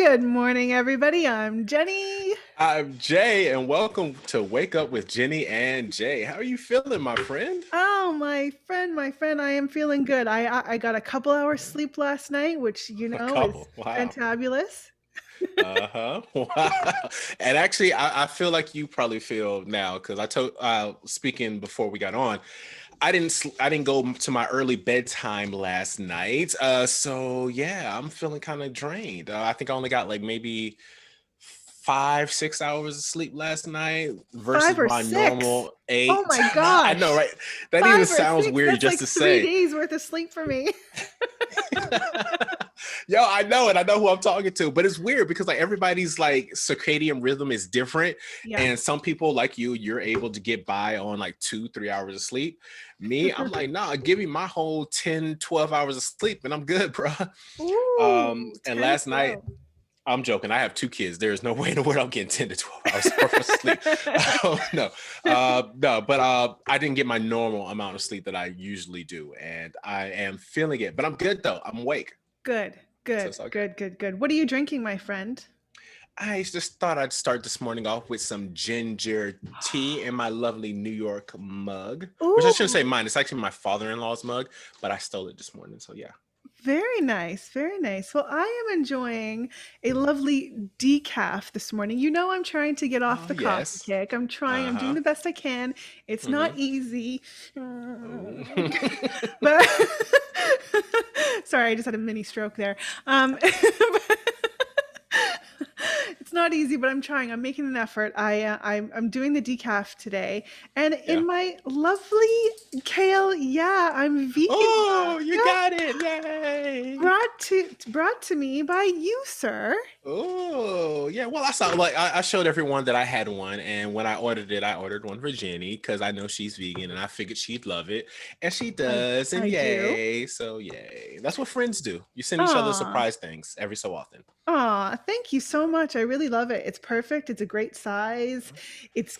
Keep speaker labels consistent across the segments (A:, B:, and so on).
A: Good morning, everybody. I'm Jenny.
B: I'm Jay, and welcome to Wake Up with Jenny and Jay. How are you feeling, my friend?
A: Oh, my friend, I am feeling good. I got a couple hours sleep last night, which
B: A
A: is
B: couple. Wow.
A: fantabulous.
B: Uh-huh. Wow. And actually, I feel like you probably feel now because I told speaking before we got on, I didn't go to my early bedtime last night. So yeah, I'm feeling kind of drained. I think I only got like maybe 5, 6 hours of sleep last night
A: Five
B: versus
A: or
B: my
A: six.
B: normal
A: Oh
B: eight.
A: my
B: I know,
A: gosh.
B: right? That even
A: Five or
B: sounds
A: six.
B: weird
A: That's
B: just
A: like
B: to
A: three
B: say.
A: days worth of sleep for me.
B: Yo, I know it. I know who I'm talking to, but it's weird because like everybody's like circadian rhythm is different.
A: Yeah.
B: And some people like you're able to get by on like 2, 3 hours of sleep. Me, I'm like, nah, give me my whole 10, 12 hours of sleep and I'm good, bro.
A: Ooh,
B: And
A: 10,
B: last night,
A: 12.
B: I'm joking. I have 2 kids. There's no way in the world I'm getting 10 to 12 hours worth of sleep. No, no, but I didn't get my normal amount of sleep that I usually do. And I am feeling it, but I'm good though. I'm awake.
A: Good,
B: So
A: good,
B: it's all good.
A: good, good, good. What are you drinking, my friend?
B: I just thought I'd start this morning off with some ginger tea in my lovely New York mug, which I shouldn't say
A: Ooh,
B: mine. It's actually my father-in-law's mug, but I stole it this morning. So yeah.
A: very nice, very nice. Well, I am enjoying a lovely decaf this morning. You know, I'm trying to get off
B: Oh
A: the coffee
B: yes.
A: kick. I'm doing
B: Uh-huh.
A: the best I can. It's not
B: Mm-hmm.
A: easy.
B: Oh.
A: But sorry, I just had a mini stroke there. It's not easy, but I'm trying. I'm making an effort. I'm doing the decaf today, and
B: Yeah.
A: in my lovely kale, yeah, I'm vegan
B: Oh,
A: mug.
B: you got it. Yay.
A: Brought to me by you, sir.
B: Oh, yeah. Well, I saw like I showed everyone that I had one, and when I ordered it, I ordered one for Jenny because I know she's vegan, and I figured she'd love it, and she
A: I
B: does. And
A: I do.
B: yay! So yay! That's what friends do. You send each other
A: Aw.
B: surprise things every so often.
A: Aw, thank you so much. I really love it. It's perfect. It's a great size. It's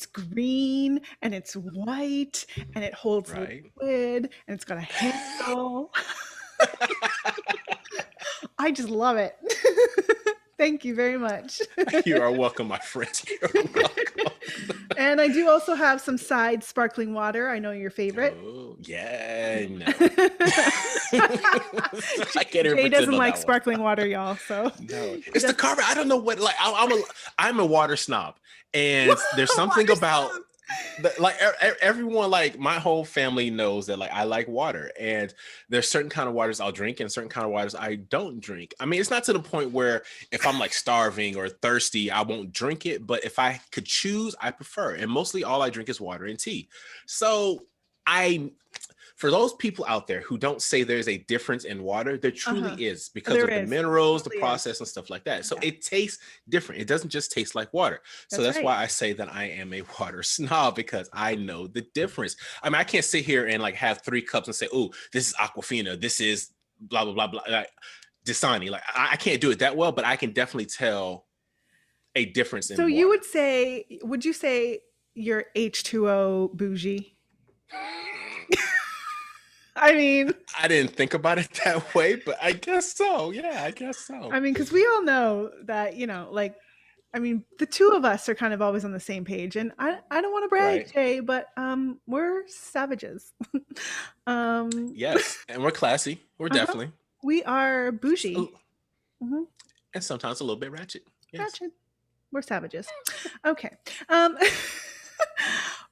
A: green and it's white and it holds
B: Right.
A: liquid and it's got a handle. I just love it. Thank you very much.
B: You are welcome, my friend. You're welcome.
A: And I do also have some side sparkling water. I know your favorite.
B: Oh yeah, no. I can't even
A: Jay
B: pretend
A: doesn't
B: on
A: like
B: that one.
A: sparkling water, y'all. So
B: No,
A: he
B: it's the
A: doesn't.
B: carbon. I don't know what. Like, I'm a water snob, and there's something
A: Water
B: about
A: snob.
B: like everyone, like my whole family knows that like I like water, and there's certain kind of waters I'll drink, and certain kind of waters I don't drink. I mean, it's not to the point where if I'm like starving or thirsty, I won't drink it. But if I could choose, I prefer, and mostly all I drink is water and tea. So I for those people out there who don't say there's a difference in water, there truly
A: Uh-huh.
B: is because
A: There
B: of the
A: is.
B: minerals, the
A: Totally is.
B: process, and stuff like that. So
A: Yeah,
B: it tastes different. It doesn't just taste like water. So
A: that's
B: that's
A: right.
B: why I say that I am a water snob because I know the difference. I mean, I can't sit here and like have 3 cups and say, "Oh, this is Aquafina. This is blah blah blah blah." Like Dasani. Like I can't do it that well, but I can definitely tell a difference
A: So
B: in water.
A: would you say you're H2O bougie? I mean,
B: I didn't think about it that way, but I guess so. Yeah, I guess so.
A: because we all know that, like, I mean, the two of us are kind of always on the same page, and I don't want to brag,
B: Right.
A: Jay, but we're savages. um,
B: Yes, and we're classy. We're
A: uh-huh.
B: definitely
A: We are
B: just
A: bougie. Hmm.
B: and sometimes a little bit ratchet. Yes.
A: Gotcha. We're savages. Okay.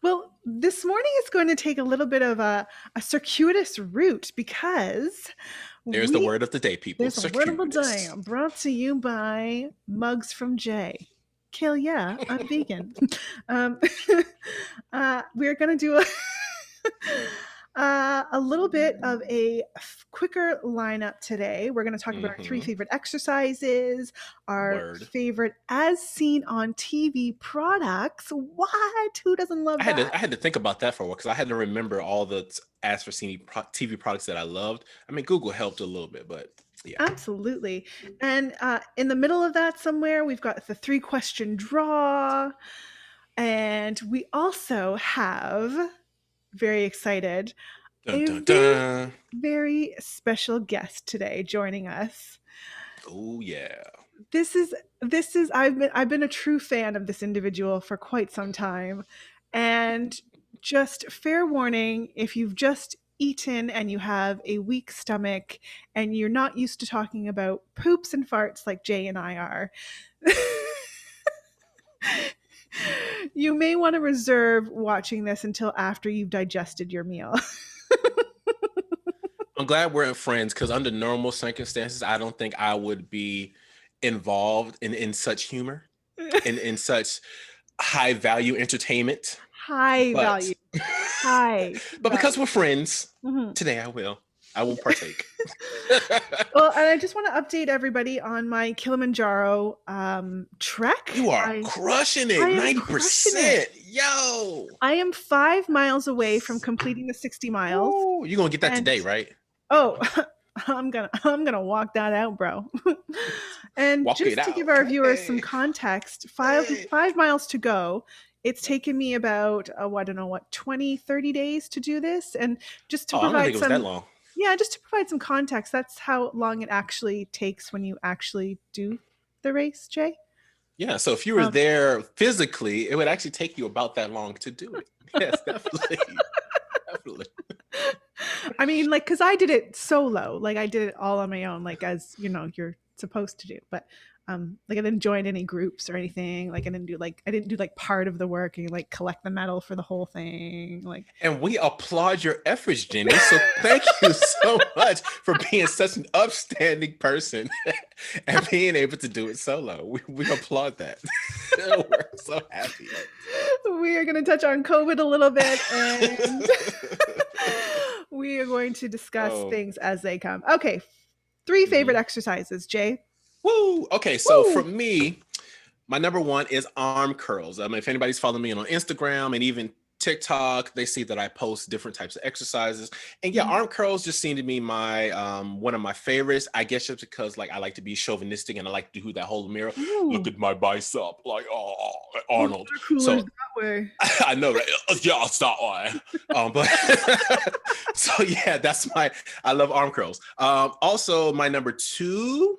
A: Well, this morning is going to take a little bit of a circuitous route because
B: There's the
A: we
B: word of the day, people.
A: there's a word of the day
B: Circuitous.
A: brought to you by Mugs from Jay. Kill yeah, I'm vegan. um, we're gonna do a little bit of a quicker lineup today. We're going to talk about our three
B: Mm-hmm.
A: favorite exercises, our
B: Word.
A: favorite as seen on TV products. What? Who doesn't love that?
B: I had to think about that for a while because I had to remember all the as for TV products that I loved. I mean, Google helped a little bit, but yeah.
A: Absolutely. And in the middle of that, somewhere, we've got the 3-question draw. And we also have, very excited,
B: Dun
A: a
B: dun
A: very,
B: dun.
A: very special guest today joining us.
B: Oh yeah.
A: This is I've been a true fan of this individual for quite some time. And just fair warning, if you've just eaten and you have a weak stomach and you're not used to talking about poops and farts like Jay and I are, you may want to reserve watching this until after you've digested your meal.
B: I'm glad we're friends because under normal circumstances, I don't think I would be involved in such humor, in such high value entertainment.
A: High
B: But
A: value. High
B: but because
A: value.
B: we're friends,
A: Mhm.
B: today I will partake.
A: Well, and I just want to update everybody on my Kilimanjaro trek.
B: You are
A: I
B: crushing
A: I
B: it,
A: am crushing it.
B: 90%. Yo.
A: I am 5 miles away from completing the 60 miles.
B: Ooh, you're gonna get that
A: And
B: today, right?
A: oh, I'm gonna walk that out, bro. And
B: Walk it
A: just to give
B: out.
A: our viewers some
B: Hey,
A: context, five
B: hey.
A: 5 miles to go. It's taken me about I don't know what, 20, 30 days to do this. And just to
B: Oh, I don't think
A: provide
B: it was that
A: some
B: long.
A: yeah, just to provide some context, that's how long it actually takes when you actually do the race, Jay.
B: Yeah, so if you were
A: Um,
B: there physically, it would actually take you about that long to do it. Yes, definitely. Definitely.
A: I mean, like, because I did it solo, like I did it all on my own, like as you know, you're supposed to do. But like I didn't join any groups or anything. Like I didn't do like part of the work and like collect the medal for the whole thing. Like
B: And we applaud your efforts, Jenny. So thank you so much for being such an upstanding person and being able to do it solo. We applaud that. We're so happy.
A: we are going to touch on COVID a little bit, and we are going to discuss
B: Oh.
A: things as they come. Okay, three favorite
B: Mhm.
A: exercises, Jay.
B: Woo! Okay, so for
A: Woo!
B: me, my number one is arm curls. If anybody's following me on Instagram and even TikTok, they see that I post different types of exercises. And yeah,
A: Mhm.
B: arm curls just seem to be my one of my favorites. I guess just because like I like to be chauvinistic and I like to do that whole mirror. Look
A: Ooh,
B: at my bicep, like oh
A: water
B: Arnold.
A: coolers
B: So
A: that way.
B: I know, right? Yeah, it's not why. But so yeah, that's my. I love arm curls. Also, my number two.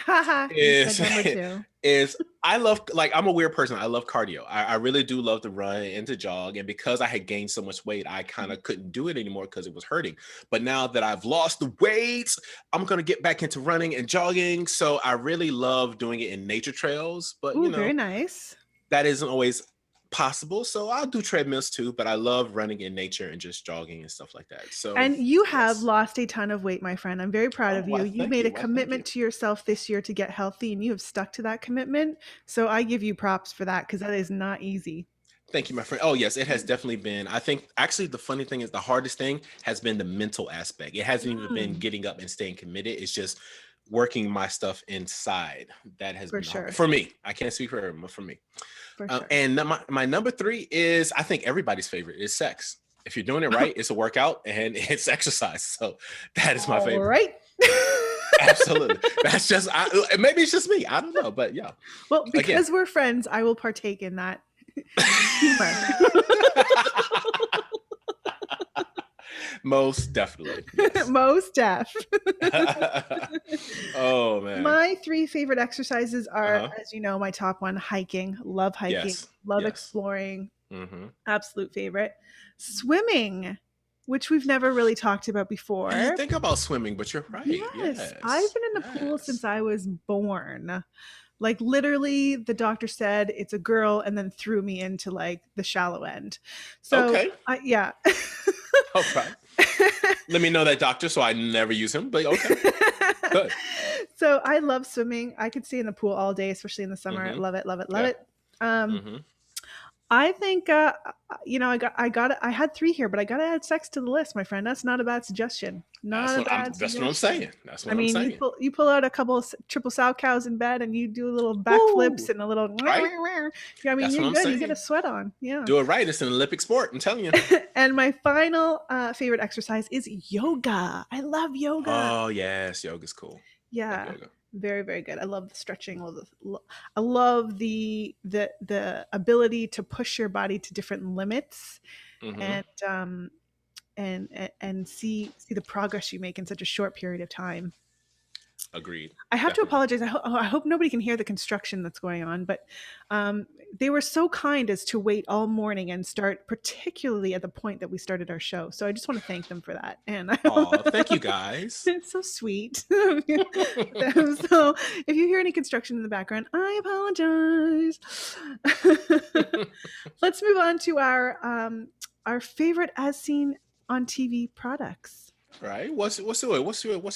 A: Haha, you said
B: is
A: number two.
B: is I love like I'm a weird person. I love cardio. I really do love to run and to jog. And because I had gained so much weight, I kind of couldn't do it anymore because it was hurting. But now that I've lost the weight, I'm gonna get back into running and jogging. So I really love doing it in nature trails. But
A: Ooh, very nice.
B: that isn't always possible. So I'll do treadmills too, but I love running in nature and just jogging and stuff like that. So
A: And you have
B: yes.
A: lost a ton of weight, my friend. I'm very proud
B: Oh,
A: of you.
B: why
A: You
B: thank
A: made a
B: you. Why thank you.
A: commitment to yourself this year to get healthy, and you have stuck to that commitment. So I give you props for that because that is not easy.
B: Thank you, my friend. Oh, yes, it has definitely been. I think actually the funny thing is the hardest thing has been the mental aspect. It hasn't even been
A: Mm,
B: getting up and staying committed. It's just working my stuff inside. That has
A: for
B: been the hard
A: sure.
B: for me. I can't speak for everyone, but for me.
A: For sure.
B: And my number three is I think everybody's favorite is sex. If you're doing it right, it's a workout and it's exercise. So that is my
A: All
B: favorite.
A: right.
B: Absolutely. That's just maybe it's just me. I don't know, but yeah.
A: Well,
B: Again.
A: because we're friends, I will partake in that humor.
B: Most definitely. Yes.
A: Most deaf.
B: Oh man.
A: My three favorite exercises are,
B: Uh-huh.
A: as you know, my top one, hiking,
B: Yes.
A: love
B: Yes.
A: exploring,
B: Mm-hmm.
A: absolute favorite. Swimming, which we've never really talked about
B: I didn't
A: before.
B: think about swimming, but you're right.
A: Yes, I've
B: Yes.
A: been in the pool
B: Yes.
A: since I was born. Like literally, the doctor said it's a girl and then threw me into like the shallow end. So,
B: Okay.
A: yeah.
B: All right. Let me know that doctor so I never use him. But okay. Good.
A: So I love swimming. I could stay in the pool all day, especially in the summer.
B: Mm-hmm.
A: Love it, love it, love
B: Yeah.
A: it. Um,
B: Mm-hmm.
A: I think I had three here, but I gotta add sex to the list, my friend. That's not a bad suggestion. Not a bad
B: That's what I'm
A: suggestion.
B: saying. That's
A: I
B: what I'm
A: mean,
B: saying.
A: you pull out a couple of triple sow cows in bed, and you do little backflips
B: Woo!
A: and a little.
B: Right?
A: Yeah, I mean,
B: That's
A: you're
B: what I'm
A: good. You get a
B: saying.
A: sweat on. Yeah.
B: Do it right. It's an Olympic sport. I'm telling you.
A: And my final favorite exercise is yoga. I love yoga.
B: Oh yes, yoga's cool. Love
A: Yeah,
B: yoga.
A: very, very good. I love the stretching. I love the ability to push your body to different limits,
B: Mm-hmm.
A: and and see the progress you make in such a short period of time.
B: Agreed.
A: I have to
B: Definitely.
A: apologize. I hope nobody can hear the construction that's going on, but they were so kind as to wait all morning and start, particularly at the point that we started our show. So I just want to thank them for that. And
B: Oh, thank you guys.
A: it's so sweet. So if you hear any construction in the background, I apologize. Let's move on to our favorite as seen on TV products.
B: Right. What's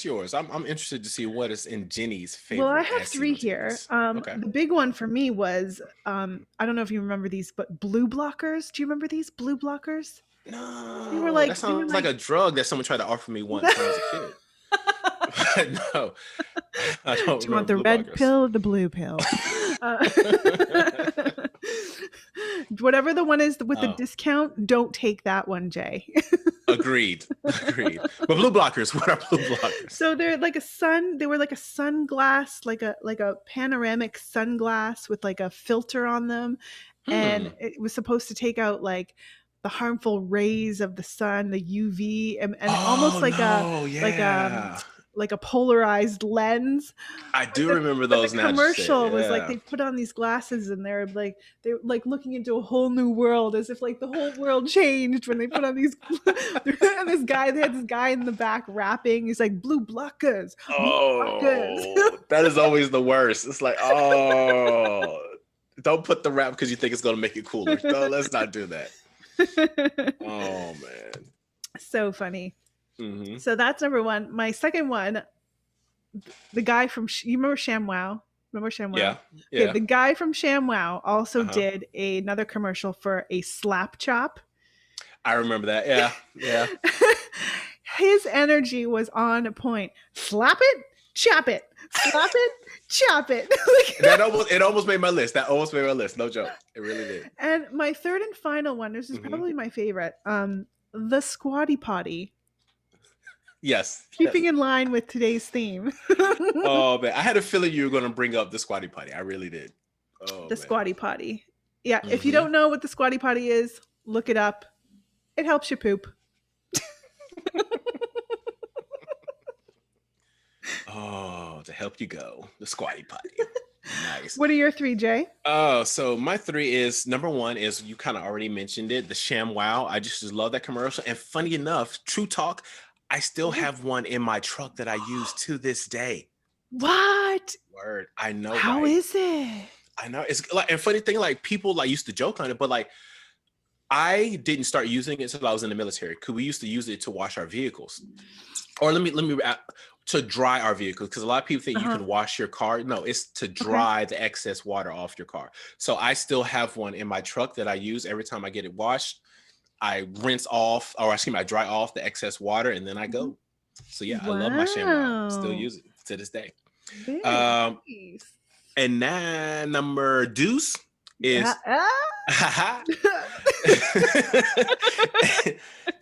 B: yours? I'm interested to see what is in Jenny's
A: Well, I
B: favorite
A: have
B: as seen
A: three
B: on
A: here.
B: TVs. Okay.
A: The big one for me was I don't know if you remember these, but blue blockers. Do you remember these blue blockers? They were
B: No, that
A: like they were
B: sounds like
A: like
B: a drug that someone tried to offer me once when I was a kid. But no, I don't
A: Do you want
B: remember
A: the
B: blue
A: red
B: blockers.
A: pill or the blue pill? Uh, whatever the one is with the
B: Oh,
A: discount, don't take that one, Jay.
B: agreed. Agreed. But blue blockers, what are blue blockers?
A: So they're like they were like a sunglass, like a panoramic sunglass with like a filter on them, and
B: Hmm.
A: it was supposed to take out like the harmful rays of the sun, the UV, and almost
B: Oh no,
A: like a
B: yeah.
A: like a polarized lens.
B: I
A: But
B: do remember
A: but the
B: those now that you say it.
A: commercial was like
B: Yeah.
A: they put on these glasses and they're like looking into a whole new world, as if like the whole world changed when they put on these. And they had this guy in the back rapping. He's like, blue blockers, blue blockers.
B: Oh, that is always the worst. It's like, oh, don't put the rap because you think it's gonna make it cooler. No, let's not do that. Oh man.
A: So funny.
B: Hmm.
A: So that's number one. My second one, the guy from you remember ShamWow? Remember ShamWow?
B: Yeah.
A: Okay,
B: Yeah.
A: the guy from ShamWow also
B: Uh-huh.
A: did another commercial for a slap chop.
B: I remember that. Yeah. Yeah.
A: His energy was on point. Slap it, chop it. Slap it, chop it.
B: It almost made my list. That almost made my list. No joke. It really did.
A: And my third and final one, this is
B: Hmm.
A: probably my favorite. The Squatty Potty.
B: Yes.
A: Keeping
B: Yes.
A: in line with today's theme.
B: Oh man, I had a feeling you were gonna bring up the Squatty Potty. I really did. Oh
A: The
B: man.
A: Squatty Potty. Yeah, if you
B: Hmm.
A: don't know what the Squatty Potty is, look it up. It helps you poop.
B: Oh, to help you go, the Squatty Potty. Nice.
A: What are your three, Jay?
B: Oh, so my three is number one is you kind of already mentioned it, the Sham Wow. I just love that commercial. And funny enough, true talk, I still
A: Ooh.
B: have one in my truck that I use to this day.
A: What?
B: Word, I know,
A: How
B: right?
A: is it?
B: I know. It's like, and funny thing, like people like used to joke on it, but like I didn't start using it until I was in the military. Because we used to use it to wash our vehicles, or to dry our vehicles. Because a lot of people think you
A: Uh-huh.
B: can wash your car. No, it's to
A: Okay.
B: dry the excess water off your car. So I still have one in my truck that I use every time I get it washed. I rinse off, or excuse me, I dry off the excess water, and then I go. So yeah, I love my ShamWow. Still
A: Wow.
B: use it to this day.
A: Very
B: Um,
A: nice.
B: and now number deuce is
A: Ah.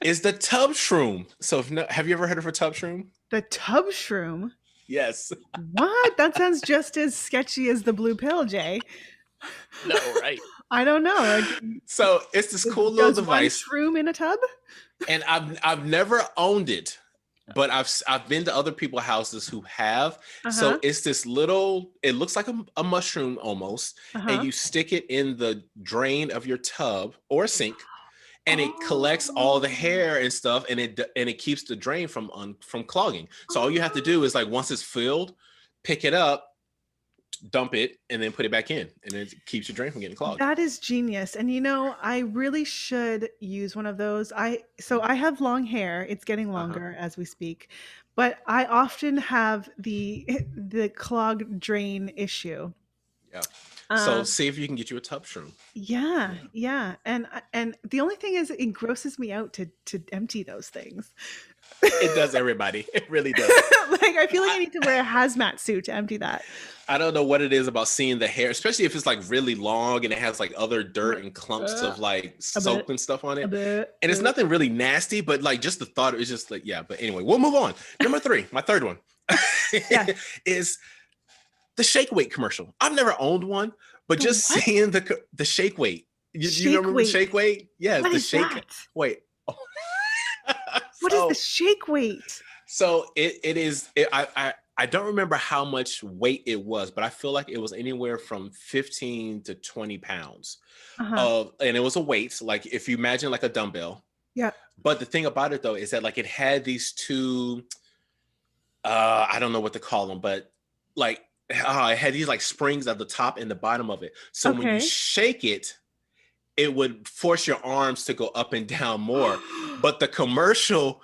B: is the Tub Shroom. So have you ever heard of a Tub Shroom?
A: The Tub Shroom?
B: Yes.
A: What? That sounds just as sketchy as the blue pill, Jay.
B: No, right.
A: I don't know. Like,
B: So it's this cool little
A: does one
B: device,
A: shroom in a tub?
B: and I've never owned it, but I've been to other people's houses who have. So
A: Uh-huh.
B: it's this little. It looks like a mushroom almost, and
A: Uh-huh.
B: you stick it in the drain of your tub or sink, and it collects all the
A: Oh.
B: hair and stuff, and it keeps the drain from clogging. So all you have to do is like once it's filled, pick it up, dump it, and then put it back in, and it keeps your drain from getting clogged.
A: That is genius. And you know, I really should use one of those. I have long hair. It's getting
B: Uh-huh.
A: longer as we speak. But I often have the clogged drain issue.
B: Yeah. So
A: Uh
B: see if you can get you a Tub Shroom.
A: yeah,
B: Yeah.
A: yeah. And the only thing is it grosses me out to empty those things.
B: It does everybody. It really does.
A: Like I feel like I
B: I,
A: need to wear a hazmat suit to empty that.
B: I don't know what it is about seeing the hair, especially if it's like really long and it has like other dirt and clumps
A: Uh,
B: of like
A: a bit,
B: soap and stuff on
A: a
B: it.
A: bit.
B: And it's nothing really nasty, but like just the thought is just like, yeah. But anyway, we'll move on. Number three, my third one
A: Yeah.
B: is the Shake Weight commercial. I've never owned one, but
A: The
B: just
A: what?
B: seeing the Shake Weight. You
A: Shake
B: remember
A: weight.
B: Shake Weight? Yes,
A: What
B: the
A: is
B: Shake
A: that?
B: Weight.
A: What is the
B: So
A: shake weight?
B: So it is. I don't remember how much weight it was, but I feel like it was anywhere from 15 to 20 pounds
A: Uh-huh.
B: and it was a weight, like if you imagine like a dumbbell.
A: Yeah.
B: But the thing about it though is that like it had these two, I don't know what to call them, but like it had these like springs at the top and the bottom of it. So when you
A: Okay.
B: shake it, it would force your arms to go up and down more. But the commercial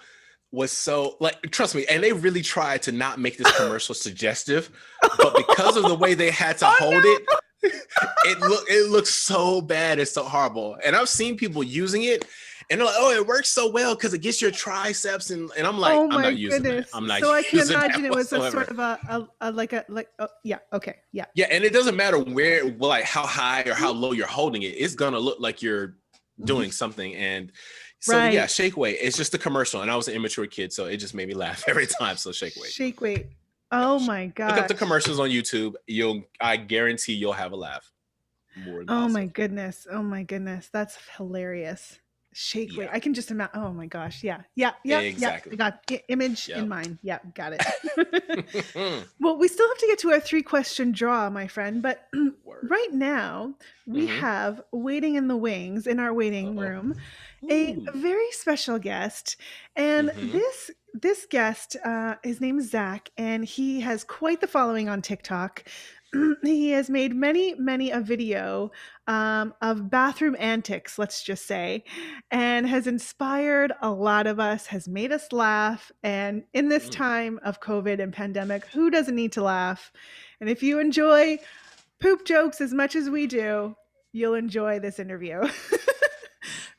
B: was so like, trust me, and they really tried to not make this commercial suggestive, but because of the way they had to hold it,
A: Oh
B: it looks so bad. It's so horrible. And I've seen people using it and they're like, oh, it works so well because it gets your triceps. And I'm like,
A: Oh
B: I'm
A: my
B: not using that.
A: goodness.
B: I'm not
A: So I can
B: using that
A: imagine it was a sort
B: whatsoever.
A: of yeah, okay. Yeah.
B: Yeah, and it doesn't matter where, well, like how high or how
A: Mhm.
B: low you're holding it. It's gonna look like you're
A: Mhm.
B: doing something. And so yeah,
A: Right.
B: shake weight. It's just a commercial, and I was an immature kid, so it just made me laugh every time. So shake weight.
A: Shake weight.
B: Yeah,
A: Oh my
B: look up the
A: gosh.
B: commercials on YouTube. I guarantee you'll have a laugh. More than
A: Oh my
B: positive.
A: goodness. Oh my goodness. That's hilarious. Shake weight.
B: Yeah,
A: I can just imagine. Oh my gosh. Yeah. Yeah. Yeah. Yeah. I
B: exactly.
A: got image in
B: Yep.
A: mind. Yeah. Got it. Well, we still have to get to our 3-question draw, my friend. But
B: Word.
A: right now, we
B: Mm-hmm.
A: have waiting in the wings in our waiting
B: Uh-oh.
A: room a
B: Ooh.
A: very special guest. And
B: Mm-hmm.
A: this guest, his name is Zach, and he has quite the following on TikTok. He has made many a video of bathroom antics, let's just say, and has inspired a lot of us, has made us laugh. And in this
B: Mm.
A: time of COVID and pandemic, who doesn't need to laugh? And if you enjoy poop jokes as much as we do, you'll enjoy this interview.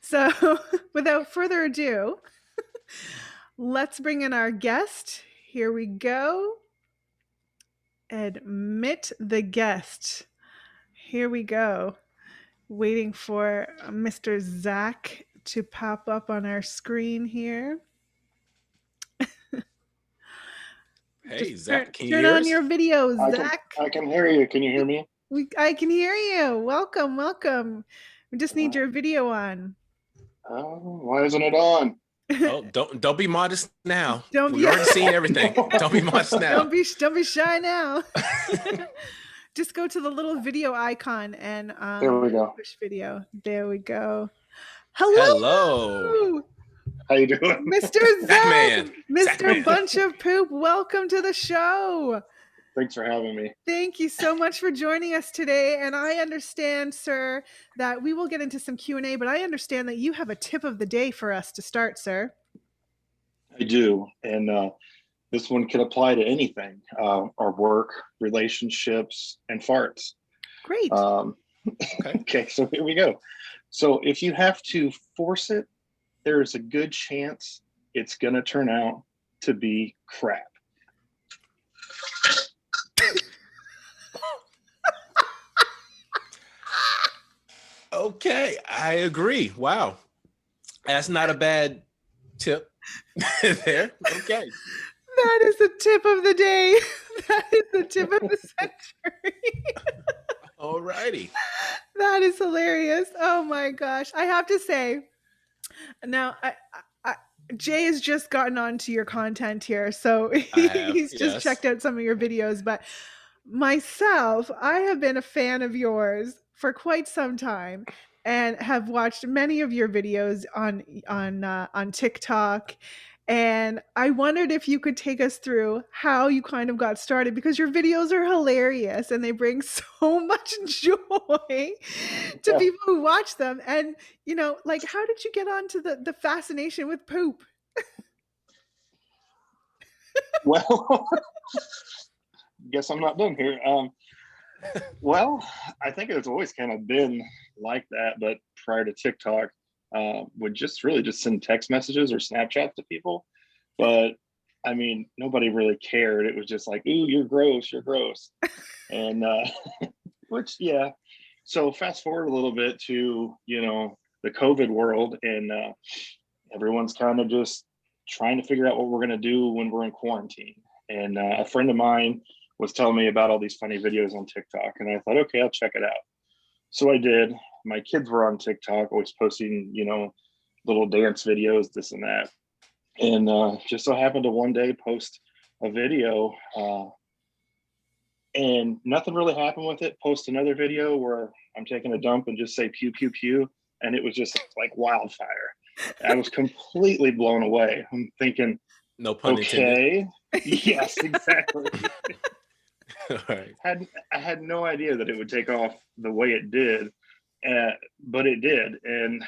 A: So, without further ado, let's bring in our guest. Here we go. Admit the guest. Here we go. Waiting for Mr. Zach to pop up on our screen here. Just
B: Hey, Zach, can you
A: turn
B: hear
A: on
B: us?
A: your video,
C: I can
A: Zach.
C: I can hear you. Can you hear me?
A: I can hear you. Welcome, welcome. We just need your video on.
C: Oh, why isn't it on?
B: Oh, don't be modest now.
A: Don't
B: We
A: be
B: already seen everything. Don't be modest now.
A: don't be shy now. Just go to the little video icon and
C: There we go.
A: push video. There we go.
B: Hello,
A: Hello,
C: How you doing?
A: Mr.
B: Zach
A: Zach,
B: Man. Zach
A: Mr.
B: Man.
A: Bunch of Poop. Welcome to the show.
C: Thanks for having me.
A: Thank you so much for joining us today. And I understand, sir, that we will get into some Q&A, but I understand that you have a tip of the day for us to start, sir.
C: I do, and this one can apply to anything: our work, relationships, and farts.
A: Great.
B: Okay.
C: Okay, so here we go. So if you have to force it, there is a good chance it's going to turn out to be crap.
B: Okay, I agree. Wow, that's not a bad tip there. Okay.
A: That is the tip of the day. That is the tip of the century.
B: All righty.
A: That is hilarious. Oh my gosh. I have to say, now I Jay has just gotten onto your content here, so
B: I have.
A: he's just
B: Yes.
A: checked out some of your videos. But myself, I have been a fan of yours for quite some time and have watched many of your videos on TikTok. And I wondered if you could take us through how you kind of got started, because your videos are hilarious and they bring so much joy to
C: Yeah.
A: people who watch them. And like, how did you get onto the fascination with poop?
C: Well, guess I'm not done here. Well, I think it's always kind of been like that, but prior to TikTok, would just really just send text messages or Snapchats to people. But I mean, nobody really cared. It was just like, "Ooh, you're gross, you're gross," and which, yeah. So fast forward a little bit to the COVID world, and everyone's kind of just trying to figure out what we're going to do when we're in quarantine. And a friend of mine was telling me about all these funny videos on TikTok, and I thought, okay, I'll check it out. So I did. My kids were on TikTok, always posting, little dance videos, this and that. And just so happened to one day post a video, and nothing really happened with it. Post another video where I'm taking a dump and just say pew pew pew, and it was just like wildfire. I was completely blown away. I'm thinking,
B: No pun intended.
C: okay, yes, exactly.
B: All right.
C: I had no idea that it would take off the way it did, but it did, and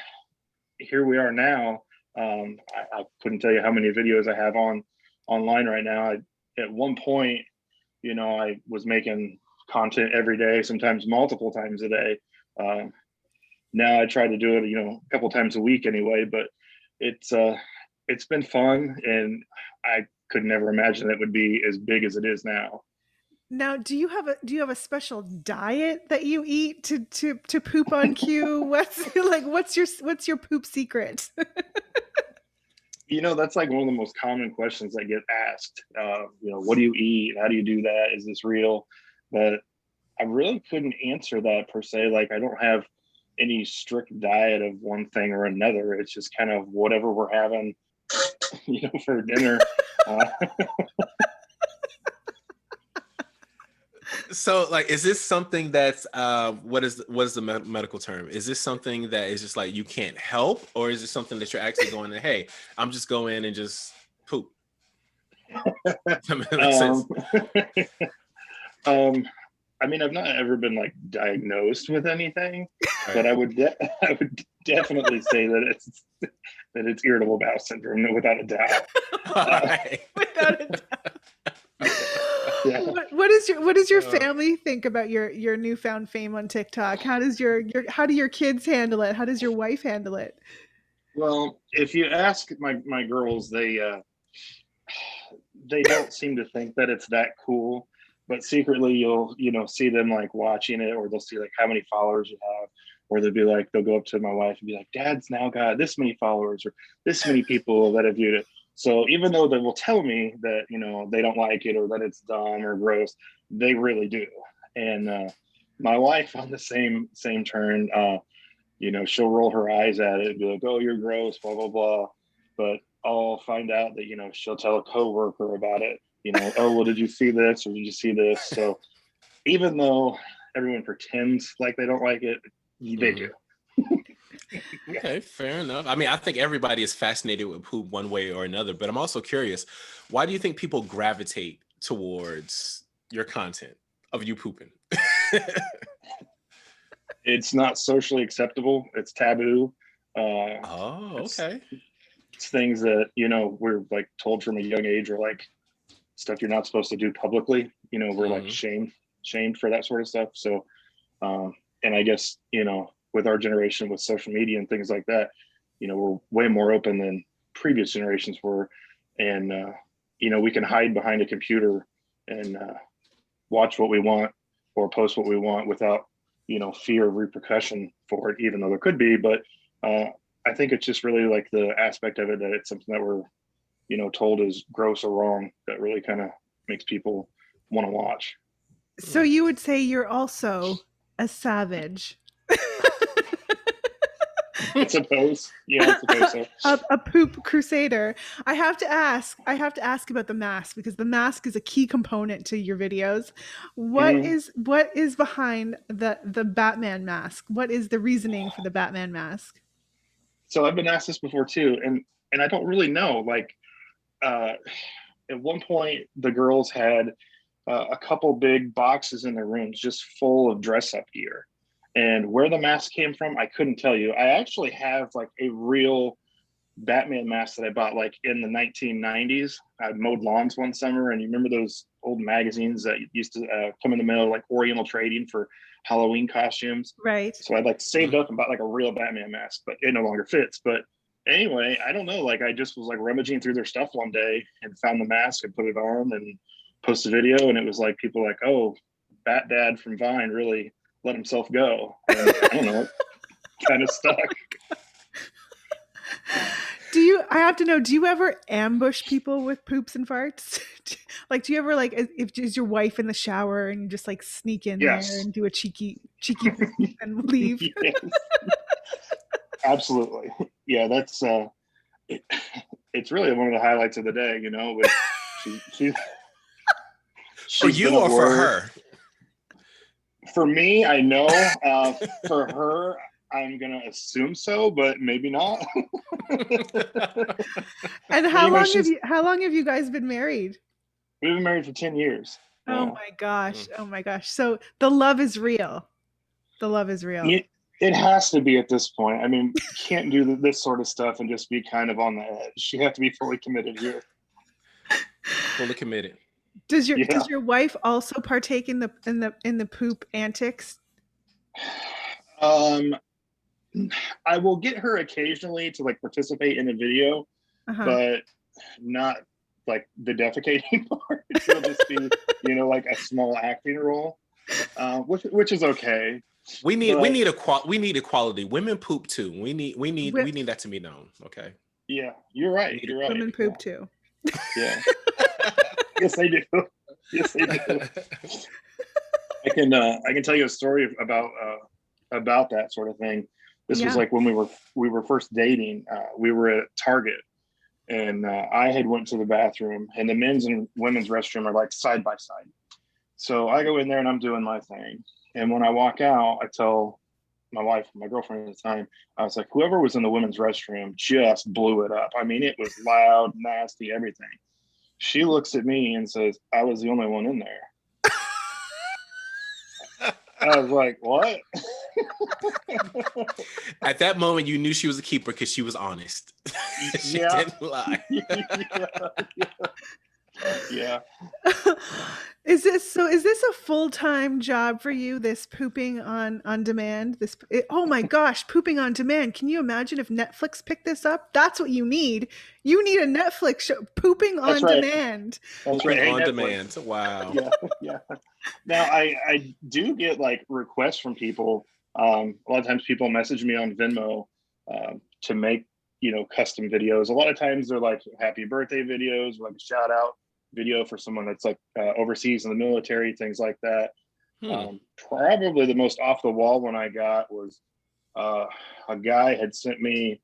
C: here we are now. I couldn't tell you how many videos I have online right now. At one point, I was making content every day, sometimes multiple times a day. Now I try to do it, a couple times a week anyway, but it's been fun, and I could never imagine it would be as big as it is now.
A: Now, do you have a special diet that you eat to poop on cue? What's your poop secret?
C: That's like one of the most common questions that get asked. What do you eat? How do you do that? Is this real? But I really couldn't answer that per se. Like, I don't have any strict diet of one thing or another. It's just kind of whatever we're having, for dinner.
B: So, like, is this something that's what is the medical term? Is this something that is just like you can't help, or is it something that you're actually going to, hey, I'm just go in and just poop?
C: I mean, I've not ever been like diagnosed with anything, right, but I would definitely say that it's irritable bowel syndrome, without a doubt.
A: Without a doubt.
C: Yeah.
A: What does your family think about your newfound fame on TikTok? How do your kids handle it? How does your wife handle it?
C: Well, if you ask my girls, they don't seem to think that it's that cool, but secretly you'll see them like watching it, or they'll see like how many followers you have, or they'll go up to my wife and be like, Dad's now got this many followers, or this many people that have viewed it. So even though they will tell me that, they don't like it or that it's dumb or gross, they really do. And my wife on the same turn, she'll roll her eyes at it and be like, oh, you're gross, blah, blah, blah. But I'll find out that, she'll tell a coworker about it, oh, well, did you see this, or did you see this? So even though everyone pretends like they don't like it, they do.
B: Okay, fair enough. I mean, I think everybody is fascinated with poop one way or another, but I'm also curious, why do you think people gravitate towards your content of you pooping?
C: It's not socially acceptable. It's taboo.
B: Okay.
C: It's things that, we're like told from a young age, or like stuff you're not supposed to do publicly. We're like shamed for that sort of stuff. So, and I guess, with our generation, with social media and things like that, we're way more open than previous generations were. And, we can hide behind a computer and watch what we want or post what we want without, fear of repercussion for it, even though there could be. But I think it's just really like the aspect of it that it's something that we're, told is gross or wrong that really kind of makes people want to watch.
A: So you would say you're also a savage.
C: I suppose. Yeah, I suppose so.
A: A poop crusader. I have to ask about the mask, because the mask is a key component to your videos. What is behind the Batman mask? What is the reasoning for the Batman mask?
C: So I've been asked this before too, and I don't really know. Like, at one point, the girls had a couple big boxes in their rooms just full of dress-up gear. And where the mask came from, I couldn't tell you. I actually have like a real Batman mask that I bought like in the 1990s. I mowed lawns one summer, and you remember those old magazines that used to come in the mail, like Oriental Trading, for Halloween costumes?
A: Right.
C: So I like saved up and bought like a real Batman mask, but it no longer fits. But anyway, I don't know. Like, I just was like rummaging through their stuff one day and found the mask and put it on and posted a video, and it was like people like, oh, Bat Dad from Vine really let himself go. And I don't know, kind of stuck.
A: I have to know, do you ever ambush people with poops and farts? Like, do you ever, like, if is your wife in the shower and you just like sneak in there and do a cheeky poop and leave?
C: Yes. Absolutely. Yeah, that's it's really one of the highlights of the day, but
B: For
C: she's been
B: you
C: at
B: or for
C: work.
B: her?
C: For me, I know. For her, I'm gonna assume so, but maybe not.
A: And
C: You know, she's
A: how long have you guys been married?
C: we've been married for 10 years.
A: Oh
C: Yeah.
A: my gosh.
B: Mm.
A: Oh my gosh. So the love is real. The love is real.
C: It has to be at this point. I mean, you can't do this sort of stuff and just be kind of on the edge. You have to be fully committed here.
B: Fully committed.
A: Does
C: Yeah.
A: your wife also partake in the poop antics?
C: Um, I will get her occasionally to like participate in a video,
A: Uh-huh.
C: but not like the defecating part. It'll just be, like a small acting role, which is okay.
B: We need
C: But
B: equality. Women poop too. We need that to be known. Okay.
C: yeah, you're right. You're right.
A: Women poop too.
C: Yeah. Yes, they do. Yes, they do. I can tell you a story about that sort of thing. This was
A: Yeah.
C: like when we were first dating. We were at Target, and I had went to the bathroom, and the men's and women's restroom are like side by side. So I go in there and I'm doing my thing, and when I walk out, I tell my wife, my girlfriend at the time, I was like, whoever was in the women's restroom just blew it up. I mean, it was loud, nasty, everything. She looks at me and says, I was the only one in there. I was like, what?
B: At that moment, you knew she was a keeper because she was honest. She didn't lie.
C: Yeah.
A: Is this a full-time job for you, this pooping on demand? Oh my gosh, pooping on demand. Can you imagine if Netflix picked this up? That's what you need. You need a Netflix show, pooping
C: That's
A: on
C: right.
A: demand.
C: That's right. Hey,
B: On
C: Netflix.
B: demand. Wow.
C: Yeah, yeah. Now I do get like requests from people. A lot of times people message me on Venmo to make custom videos. A lot of times they're like happy birthday videos, like a shout out video for someone that's like overseas in the military, things like that. Probably the most off the wall one I got was a guy had sent me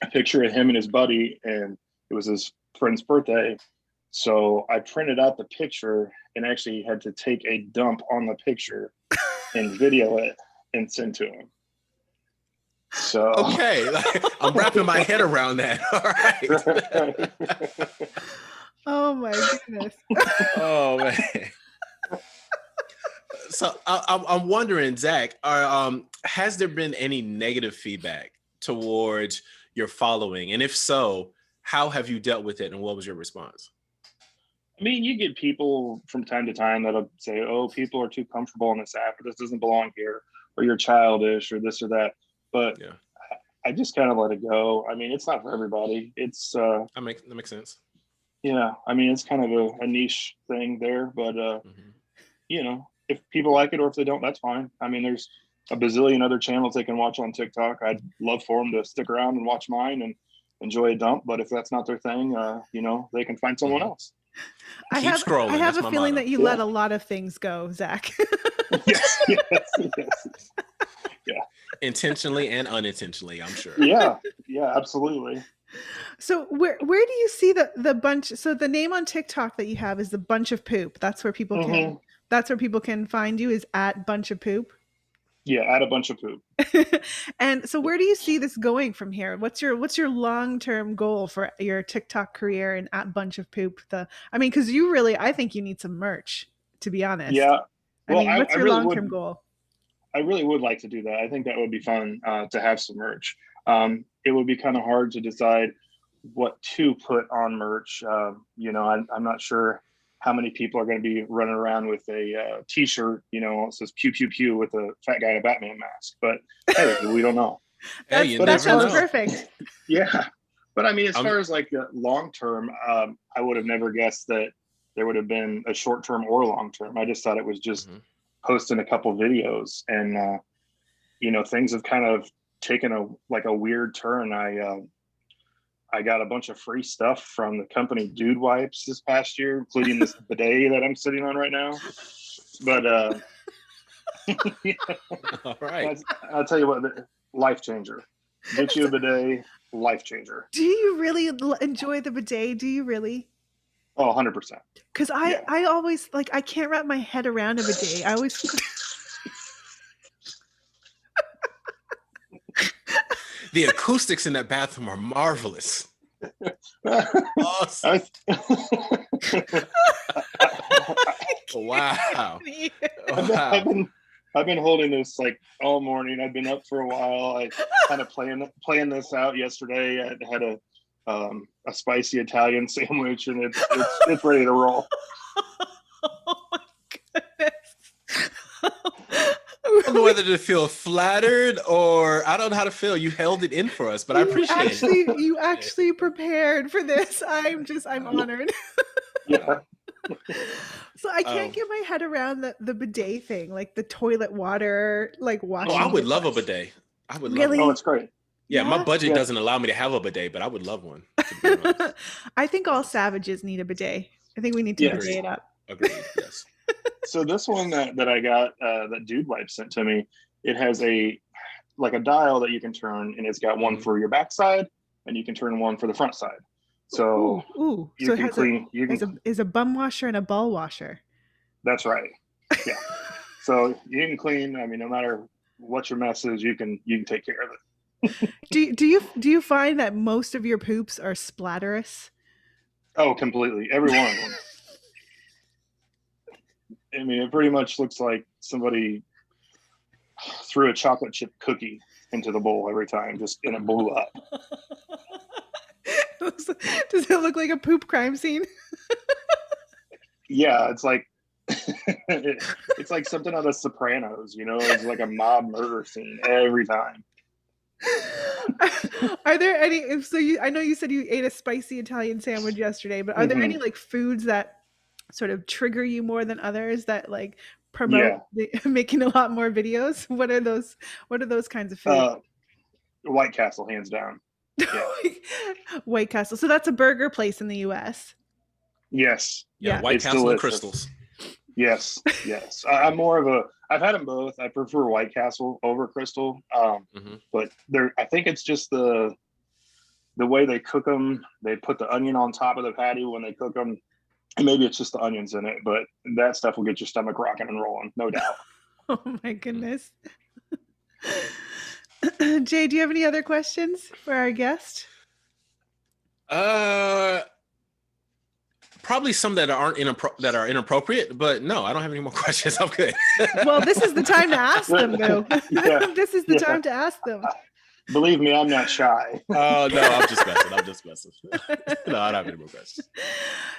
C: a picture of him and his buddy, and it was his friend's birthday. So I printed out the picture and actually had to take a dump on the picture and video it and send to him. So
B: okay, I'm wrapping my head around that. All right.
A: Oh my goodness.
B: Oh man. So I'm wondering, Zach, has there been any negative feedback towards your following? And if so, how have you dealt with it and what was your response?
C: I mean, you get people from time to time that'll say, oh, people are too comfortable on this app, or this doesn't belong here, or you're childish, or this or that. But yeah. I just kind of let it go. I mean, it's not for everybody. It's
B: that makes sense.
C: Yeah, I mean, it's kind of a niche thing there, but if people like it or if they don't, that's fine. I mean, there's a bazillion other channels they can watch on TikTok. I'd love for them to stick around and watch mine and enjoy a dump. But if that's not their thing, they can find someone else.
A: I have a feeling that you let a lot of things go, Zach.
C: Yes. Yeah.
B: Intentionally and unintentionally, I'm sure.
C: Yeah, absolutely.
A: So where do you see the bunch? So the name on TikTok that you have is the Bunch of Poop. That's where people can find you, is at Bunch of Poop.
C: Yeah, at a Bunch of Poop.
A: And so where do you see this going from here? What's your long-term goal for your TikTok career and at Bunch of Poop? Because I think you need some merch, to be honest.
C: Yeah. Well,
A: what's your long-term goal?
C: I really would like to do that. I think that would be fun to have some merch. It would be kind of hard to decide what to put on merch. I'm not sure how many people are going to be running around with a t-shirt, it says pew, pew, pew with a fat guy in a Batman mask. But hey, we don't know.
A: That sounds perfect.
C: Yeah. But I mean, as far as like the long term, I would have never guessed that there would have been a short term or long term. I just thought it was just posting a couple videos, and things have kind of taken a weird turn. I got a bunch of free stuff from the company Dude Wipes this past year, including this bidet that I'm sitting on right now. But
B: all right,
C: I'll tell you what, life changer. Get you a bidet, life changer.
A: Do you really enjoy the bidet? Do you really?
C: Oh, 100%.
A: Because
C: Yeah.
A: I always like I can't wrap my head around a bidet. I always
B: The acoustics in that bathroom are marvelous. Awesome. Wow. Wow.
C: I've been holding this like all morning. I've been up for a while. I kind of playing this out yesterday. I had a spicy Italian sandwich, and it's ready to roll.
A: Oh my goodness.
B: I don't know whether to feel flattered or I don't know how to feel. You held it in for us, but I appreciate it.
A: You actually prepared for this. I'm honored.
C: Yeah.
A: So I can't get my head around the bidet thing, like the toilet water, like washing.
B: Oh, I would
A: your
B: love a
A: clothes.
B: bidet. I would
A: Really?
B: love
C: Oh,
B: it.
C: it's great.
B: Yeah, my budget
C: Yeah.
B: doesn't allow me to have a bidet, but I would love one. To be honest.
A: I think all savages need a bidet. I think we need to
C: Yes.
A: bidet it up.
B: Agreed. Yes.
C: So this one that I got, that Dude Wipe sent to me, it has a dial that you can turn, and it's got one for your backside, and you can turn one for the front side. So
A: ooh.
C: you
A: So
C: can
A: it has
C: clean.
A: is a bum washer and a ball washer.
C: That's right. Yeah. So you can clean. I mean, no matter what your mess is, you can take care of it.
A: Do you find that most of your poops are splatterous?
C: Oh, completely. Every one of them. I mean, it pretty much looks like somebody threw a chocolate chip cookie into the bowl every time, and it blew up.
A: Does it look like a poop crime scene?
C: Yeah, it's like it's like something out of Sopranos. It's like a mob murder scene every time.
A: Are there any? I know you said you ate a spicy Italian sandwich yesterday, but are there any like foods that sort of trigger you more than others that like promote making a lot more videos? What are those kinds of foods?
C: White Castle, hands down. Yeah.
A: White Castle. So that's a burger place in the US.
C: Yes.
B: Yeah. White Castle and Crystals.
C: Yes. I'm more of I've had them both. I prefer White Castle over Crystal. But I think it's just the way they cook them. They put the onion on top of the patty when they cook them. And maybe it's just the onions in it, but that stuff will get your stomach rocking and rolling, no doubt.
A: Oh my goodness. Jay, do you have any other questions for our guest?
B: Probably some that are inappropriate, but no, I don't have any more questions. I'm good.
A: Well, this is the time to ask them, though. Yeah. This is the time to ask them.
C: Believe me, I'm not shy.
B: Oh no, I'm just messing. No, I don't have any more questions.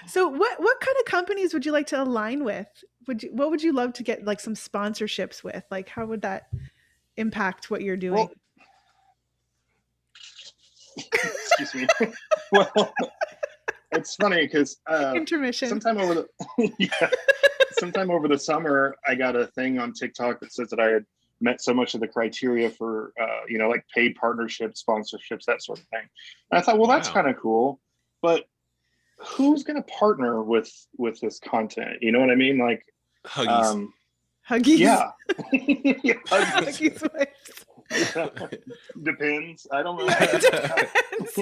A: So, what kind of companies would you like to align with? What would you love to get like some sponsorships with? Like, how would that impact what you're doing?
C: Excuse me. Well, it's funny because
A: intermission.
C: Sometime over the summer, I got a thing on TikTok that says that I had met so much of the criteria for like paid partnerships, sponsorships, that sort of thing. And I thought, well, that's kind of cool, but who's going to partner with this content? You know what I mean? Like
B: Huggies.
A: Huggies.
C: Yeah.
A: Huggies.
C: Depends. I don't know.
A: It depends.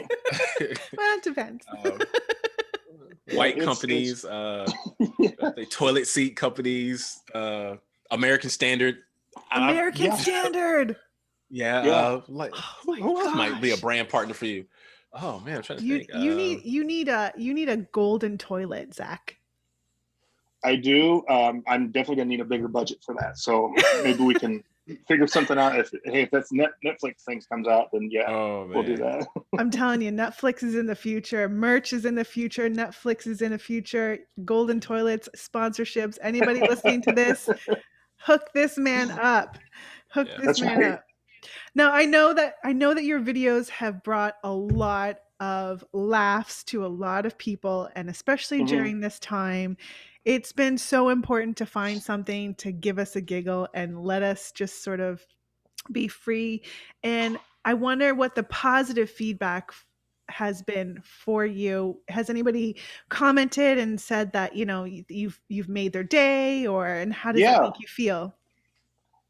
A: Well, it depends.
B: White companies, the toilet seat companies, American Standard.
A: Standard.
B: Yeah. Who else might be a brand partner for you? Oh man, I'm trying to think.
A: You need a golden toilet, Zach.
C: I do. I'm definitely gonna need a bigger budget for that. So maybe we can figure something out. If that's Netflix things comes out, then we'll do that.
A: I'm telling you, Netflix is in the future. Merch is in the future. Netflix is in the future. Golden toilets, sponsorships. Anybody listening to this, hook this man up. Up. Now I know that your videos have brought a lot of laughs to a lot of people, and especially during this time, it's been so important to find something to give us a giggle and let us just sort of be free. And I wonder what the positive feedback has been for you. Has anybody commented and said that you've made their day, and how does that make you feel?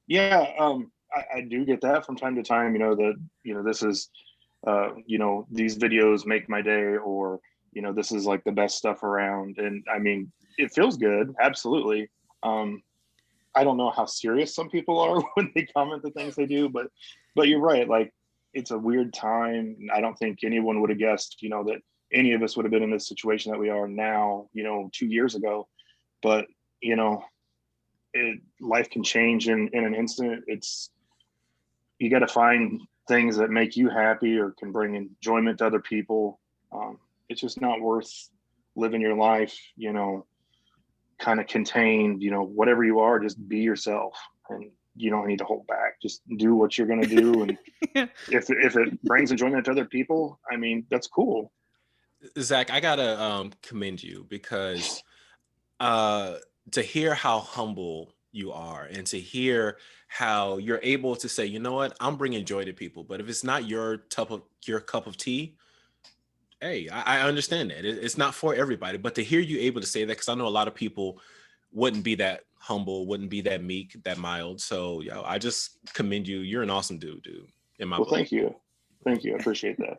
C: Yeah, I do get that from time to time. This is these videos make my day, or this is like the best stuff around. And I mean, it feels good. Absolutely. I don't know how serious some people are when they comment the things they do, but you're right. Like, it's a weird time. I don't think anyone would have guessed, that any of us would have been in this situation that we are now, 2 years ago. But, life can change in an instant. You got to find things that make you happy or can bring enjoyment to other people. It's just not worth living your life, kind of contained, whatever you are, just be yourself, and you don't need to hold back. Just do what you're going to do. And
A: Yeah.
C: if it brings enjoyment to other people, I mean, that's cool.
B: Zach, I gotta commend you, because to hear how humble you are, and to hear how you're able to say, you know what, I'm bringing joy to people, but if it's not your cup of tea, hey, I understand that it's not for everybody. But to hear you able to say that, because I know a lot of people wouldn't be that humble, wouldn't be that meek, that mild. So I just commend you. You're an awesome dude. In my book.
C: Thank you. I appreciate that.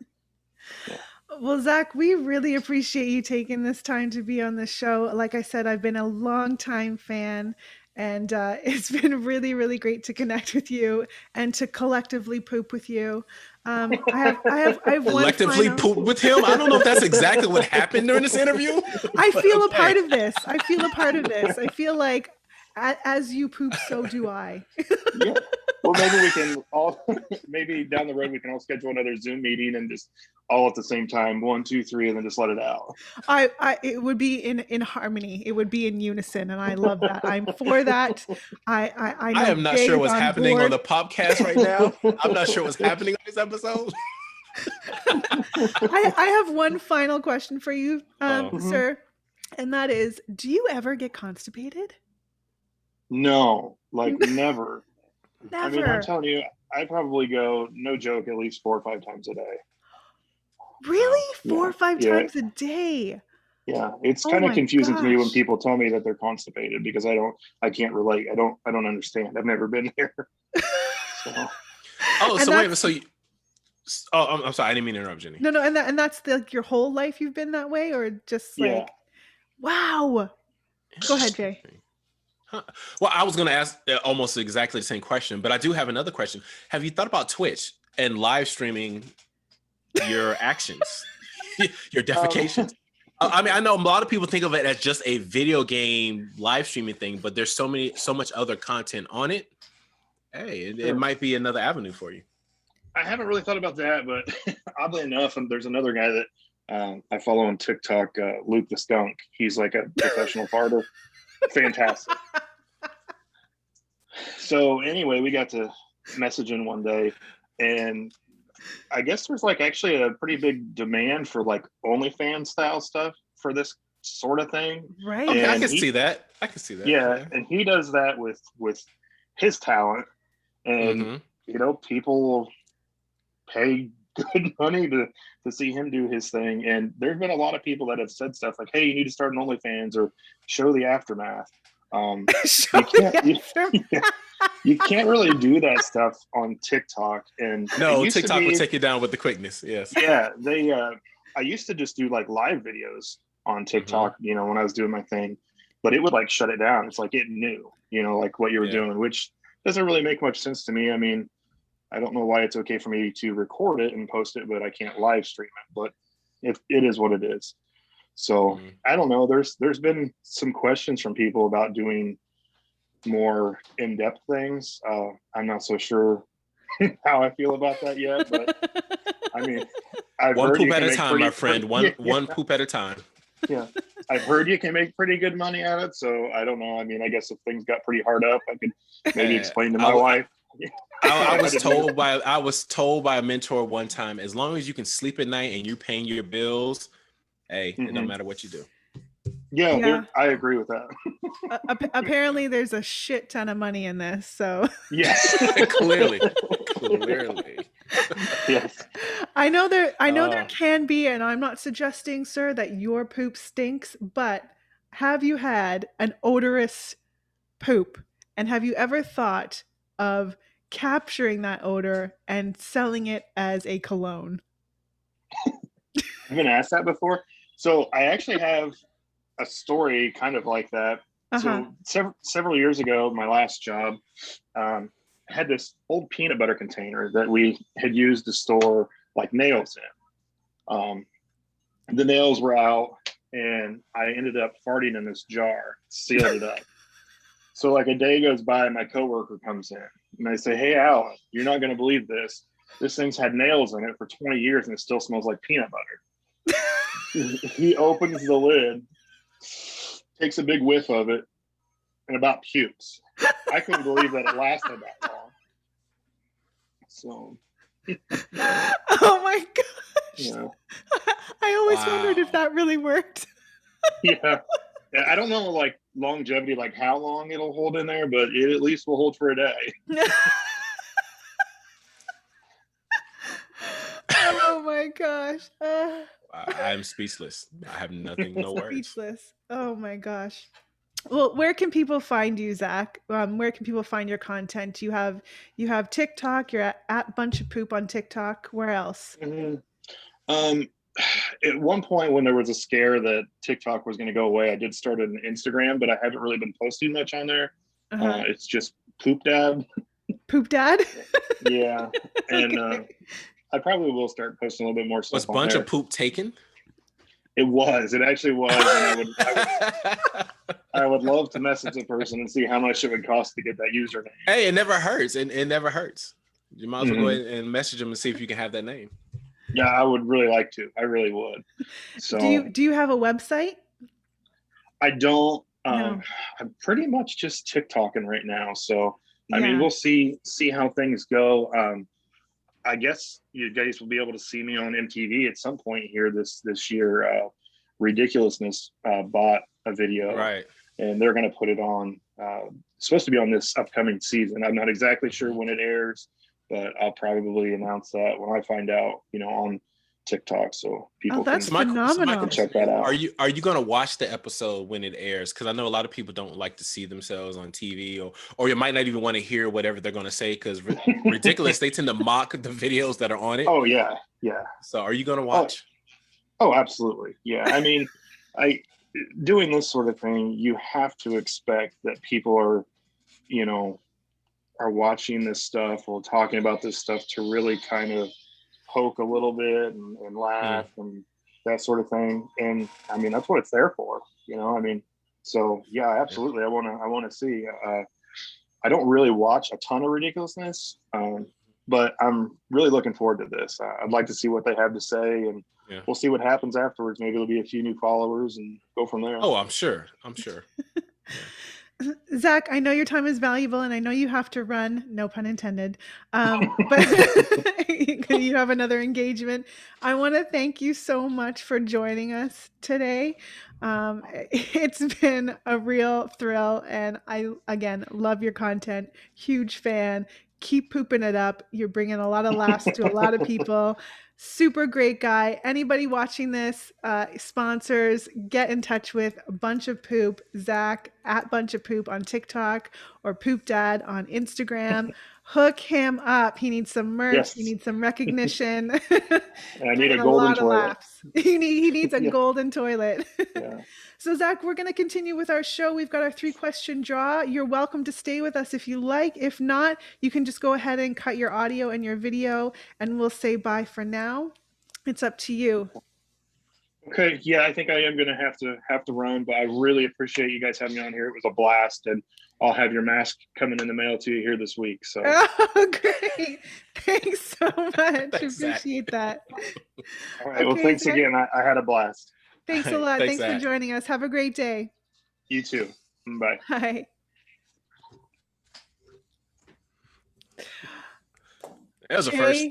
C: Yeah.
A: Well, Zach, we really appreciate you taking this time to be on the show. Like I said, I've been a long-time fan, and it's been really, really great to connect with you and to collectively poop with you. I have
B: Collectively poop with him. I don't know if that's exactly what happened during this interview.
A: I feel a part of this. I feel like as you poop, so do I.
C: Yeah. Well, maybe we can all, maybe down the road, we can all schedule another Zoom meeting and just all at the same time, 1, 2, 3, and then just let it out.
A: It would be in harmony. It would be in unison, and I love that. I'm for that. I
B: am not sure what's happening on the podcast right now. I'm not sure what's happening on this episode.
A: I have one final question for you, sir, and that is: do you ever get constipated?
C: No, like never.
A: Never.
C: I mean, I'm telling you, I probably go, no joke, at least 4 or 5 times a day.
A: Really? 4 or 5 times a day?
C: Yeah, it's kind of confusing to me when people tell me that they're constipated, because I can't relate. I don't understand. I've never been there.
B: I'm sorry, I didn't mean to interrupt, Jenny.
A: No, and that's your whole life you've been that way, or just like, wow. Go ahead, Jay.
B: Huh. Well, I was going to ask almost exactly the same question, but I do have another question. Have you thought about Twitch and live streaming your actions, your defecations? I mean, I know a lot of people think of it as just a video game live streaming thing, but there's so much other content on it. Hey, it might be another avenue for you.
C: I haven't really thought about that, but oddly enough, there's another guy that I follow on TikTok, Luke the Skunk. He's like a professional farter. Fantastic. So anyway, we got to messaging one day, and I guess there's like actually a pretty big demand for like OnlyFans style stuff for this sort of thing.
A: Right.
B: Okay, I can see that.
C: Yeah, and he does that with his talent, and people pay good money to see him do his thing. And there's been a lot of people that have said stuff like, hey, you need to start an OnlyFans or show the aftermath. You can't really do that stuff on TikTok. And
B: no, TikTok will take you down with the quickness. Yes.
C: Yeah, I used to just do like live videos on TikTok, when I was doing my thing, but it would like shut it down. It's like it knew, like what you were doing, which doesn't really make much sense to me. I mean, I don't know why it's okay for me to record it and post it, but I can't live stream it. But it is what it is. So I don't know. There's been some questions from people about doing more in-depth things. I'm not so sure how I feel about that yet, but I mean,
B: one poop at a time, my friend. One poop at a time.
C: Yeah, I've heard you can make pretty good money at it. So I don't know. I mean, I guess if things got pretty hard up, I could maybe explain to my wife.
B: I was told by a mentor one time, as long as you can sleep at night and you're paying your bills, hey, it don't matter what you do.
C: Yeah. I agree with that.
A: Apparently there's a shit ton of money in this, so
C: yes.
B: clearly
C: Yes,
A: I know there can be, and I'm not suggesting, sir, that your poop stinks, but have you had an odorous poop, and have you ever thought of capturing that odor and selling it as a cologne?
C: I've been asked that before. So I actually have a story kind of like that.
A: Uh-huh.
C: So several years ago, my last job, I had this old peanut butter container that we had used to store like nails in. The nails were out, and I ended up farting in this jar, sealed it up. So like a day goes by, and my coworker comes in, and I say, "Hey, Al, you're not going to believe this. This thing's had nails in it for 20 years, and it still smells like peanut butter." He opens the lid, takes a big whiff of it, and about pukes. I couldn't believe that it lasted that long. So,
A: Oh my gosh.
C: yeah.
A: I always wondered if that really worked.
C: Yeah. I don't know, like longevity, like how long it'll hold in there, but it at least will hold for a day.
A: Oh my gosh.
B: I'm speechless. I have nothing, no words.
A: Speechless. Oh my gosh. Well, where can people find you, Zach? Where can people find your content? You have TikTok. You're at Bunch of Poop on TikTok. Where else?
C: At one point when there was a scare that TikTok was going to go away, I did start an Instagram, but I haven't really been posting much on there. It's just Poop Dad.
A: Poop Dad?
C: Yeah. And
A: Okay.
C: I probably will start posting a little bit more stuff.
B: Was Bunch of Poop taken?
C: It was. It actually was. And I would love to message the person and see how much it would cost to get that username.
B: Hey, it never hurts. It never hurts. You might as well go ahead and message them and see if you can have that name.
C: Yeah, I would really like to. I really would. So
A: Do you have a website?
C: I don't.
A: No.
C: I'm pretty much just TikToking right now. So I mean,
A: Yeah.
C: we'll see how things go. I guess you guys will be able to see me on MTV at some point here this year. Ridiculousness bought a video,
B: Right,
C: and they're going to put it on. Supposed to be on this upcoming season. I'm not exactly sure when it airs, but I'll probably announce that when I find out, on TikTok, so people
A: that's
C: can
A: phenomenal.
C: check that out.
B: Are you going to watch the episode when it airs? Because I know a lot of people don't like to see themselves on TV, or you might not even want to hear whatever they're going to say because ridiculous. They tend to mock the videos that are on it.
C: Oh yeah.
B: So are you going to watch?
C: Oh, absolutely. Yeah. I mean, doing this sort of thing, you have to expect that people are watching this stuff or talking about this stuff to really kind of poke a little bit and laugh and that sort of thing. And I mean, that's what it's there for, I mean, so yeah, absolutely. I want to see, I don't really watch a ton of ridiculousness, but I'm really looking forward to this. I'd like to see what they have to say, and we'll see what happens afterwards. Maybe there'll be a few new followers and go from there.
B: Oh, I'm sure.
A: Zach, I know your time is valuable, and I know you have to run, no pun intended, but you have another engagement. I want to thank you so much for joining us today. It's been a real thrill, and I, again, love your content. Huge fan. Keep pooping it up. You're bringing a lot of laughs to a lot of people. Super great guy. Anybody watching this, sponsors, get in touch with Bunch of Poop, Zach at Bunch of Poop on TikTok, or Poop Dad on Instagram. Hook him up. He needs some merch.
C: Yes.
A: He needs some recognition.
C: I need a golden toilet.
A: He needs a golden toilet.
C: Yeah.
A: So Zach, we're going to continue with our show. We've got our 3-question draw. You're welcome to stay with us if you like. If not, you can just go ahead and cut your audio and your video, and we'll say bye for now. It's up to you.
C: Okay. Yeah, I think I am going to have to run, but I really appreciate you guys having me on here. It was a blast, and I'll have your mask coming in the mail to you here this week. So.
A: Oh, great. Thanks so much.
B: Thanks,
A: Appreciate that.
C: All right. Well, thanks
A: Zach.
C: again. I had a blast.
A: Thanks a lot.
B: Thanks,
A: Thanks for
B: Zach.
A: joining us. Have a great day.
C: You too. Bye.
A: Bye.
B: That was a first.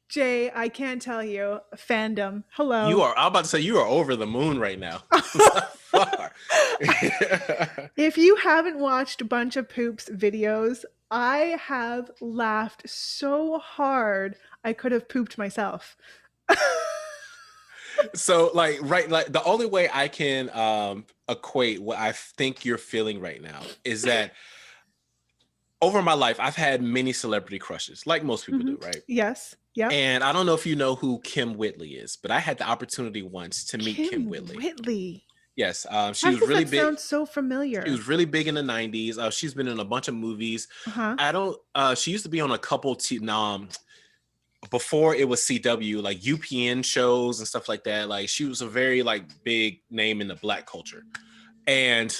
A: Jay, I can't tell you. Fandom. Hello.
B: I'm about to say you are over the moon right now.
A: If you haven't watched Bunch of Poop's videos, I have laughed so hard I could have pooped myself.
B: So like the only way I can equate what I think you're feeling right now is that over my life I've had many celebrity crushes, like most people do, right?
A: Yes. Yep.
B: And I don't know if you know who Kim Whitley is, but I had the opportunity once to meet Kim Whitley.
A: Whitley.
B: Yes, she
A: Why
B: was
A: does
B: really
A: that
B: big.
A: sound so
B: She
A: familiar?
B: was really big in the 90s. She's been in a bunch of movies.
A: Uh-huh.
B: I don't she used to be on a couple before it was CW, like UPN shows and stuff like that. Like she was a very like big name in the Black culture. And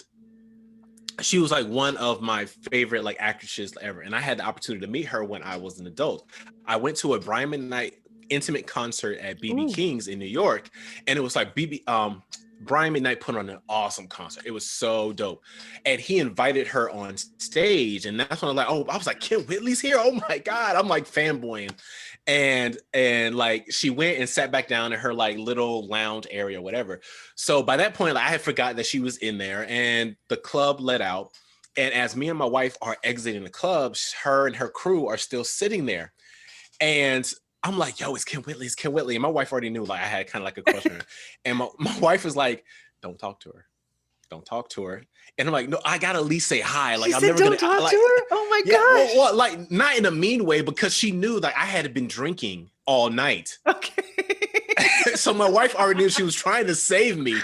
B: she was like one of my favorite like actresses ever. And I had the opportunity to meet her when I was an adult. I went to a Brian McKnight intimate concert at BB
A: Ooh.
B: King's in New York. And it was like Brian McKnight put on an awesome concert. It was so dope. And he invited her on stage. And that's when I was like, Kim Whitley's here. Oh my God. I'm like fanboying. And like she went and sat back down in her like little lounge area or whatever. So by that point, like, I had forgotten that she was in there, and the club let out. And as me and my wife are exiting the club, her and her crew are still sitting there. And I'm like, yo, it's Kim Whitley, it's Kim Whitley. And my wife already knew, like I had kind of like a crush on her. And my wife was like, don't talk to her. Don't talk to her. And I'm like, no, I gotta at least say hi. Like,
A: She
B: I'm
A: said,
B: never
A: don't
B: gonna
A: talk
B: like,
A: to her? Oh my gosh.
B: well, like not in a mean way, because she knew like I had been drinking all night.
A: Okay.
B: So my wife already knew she was trying to save me.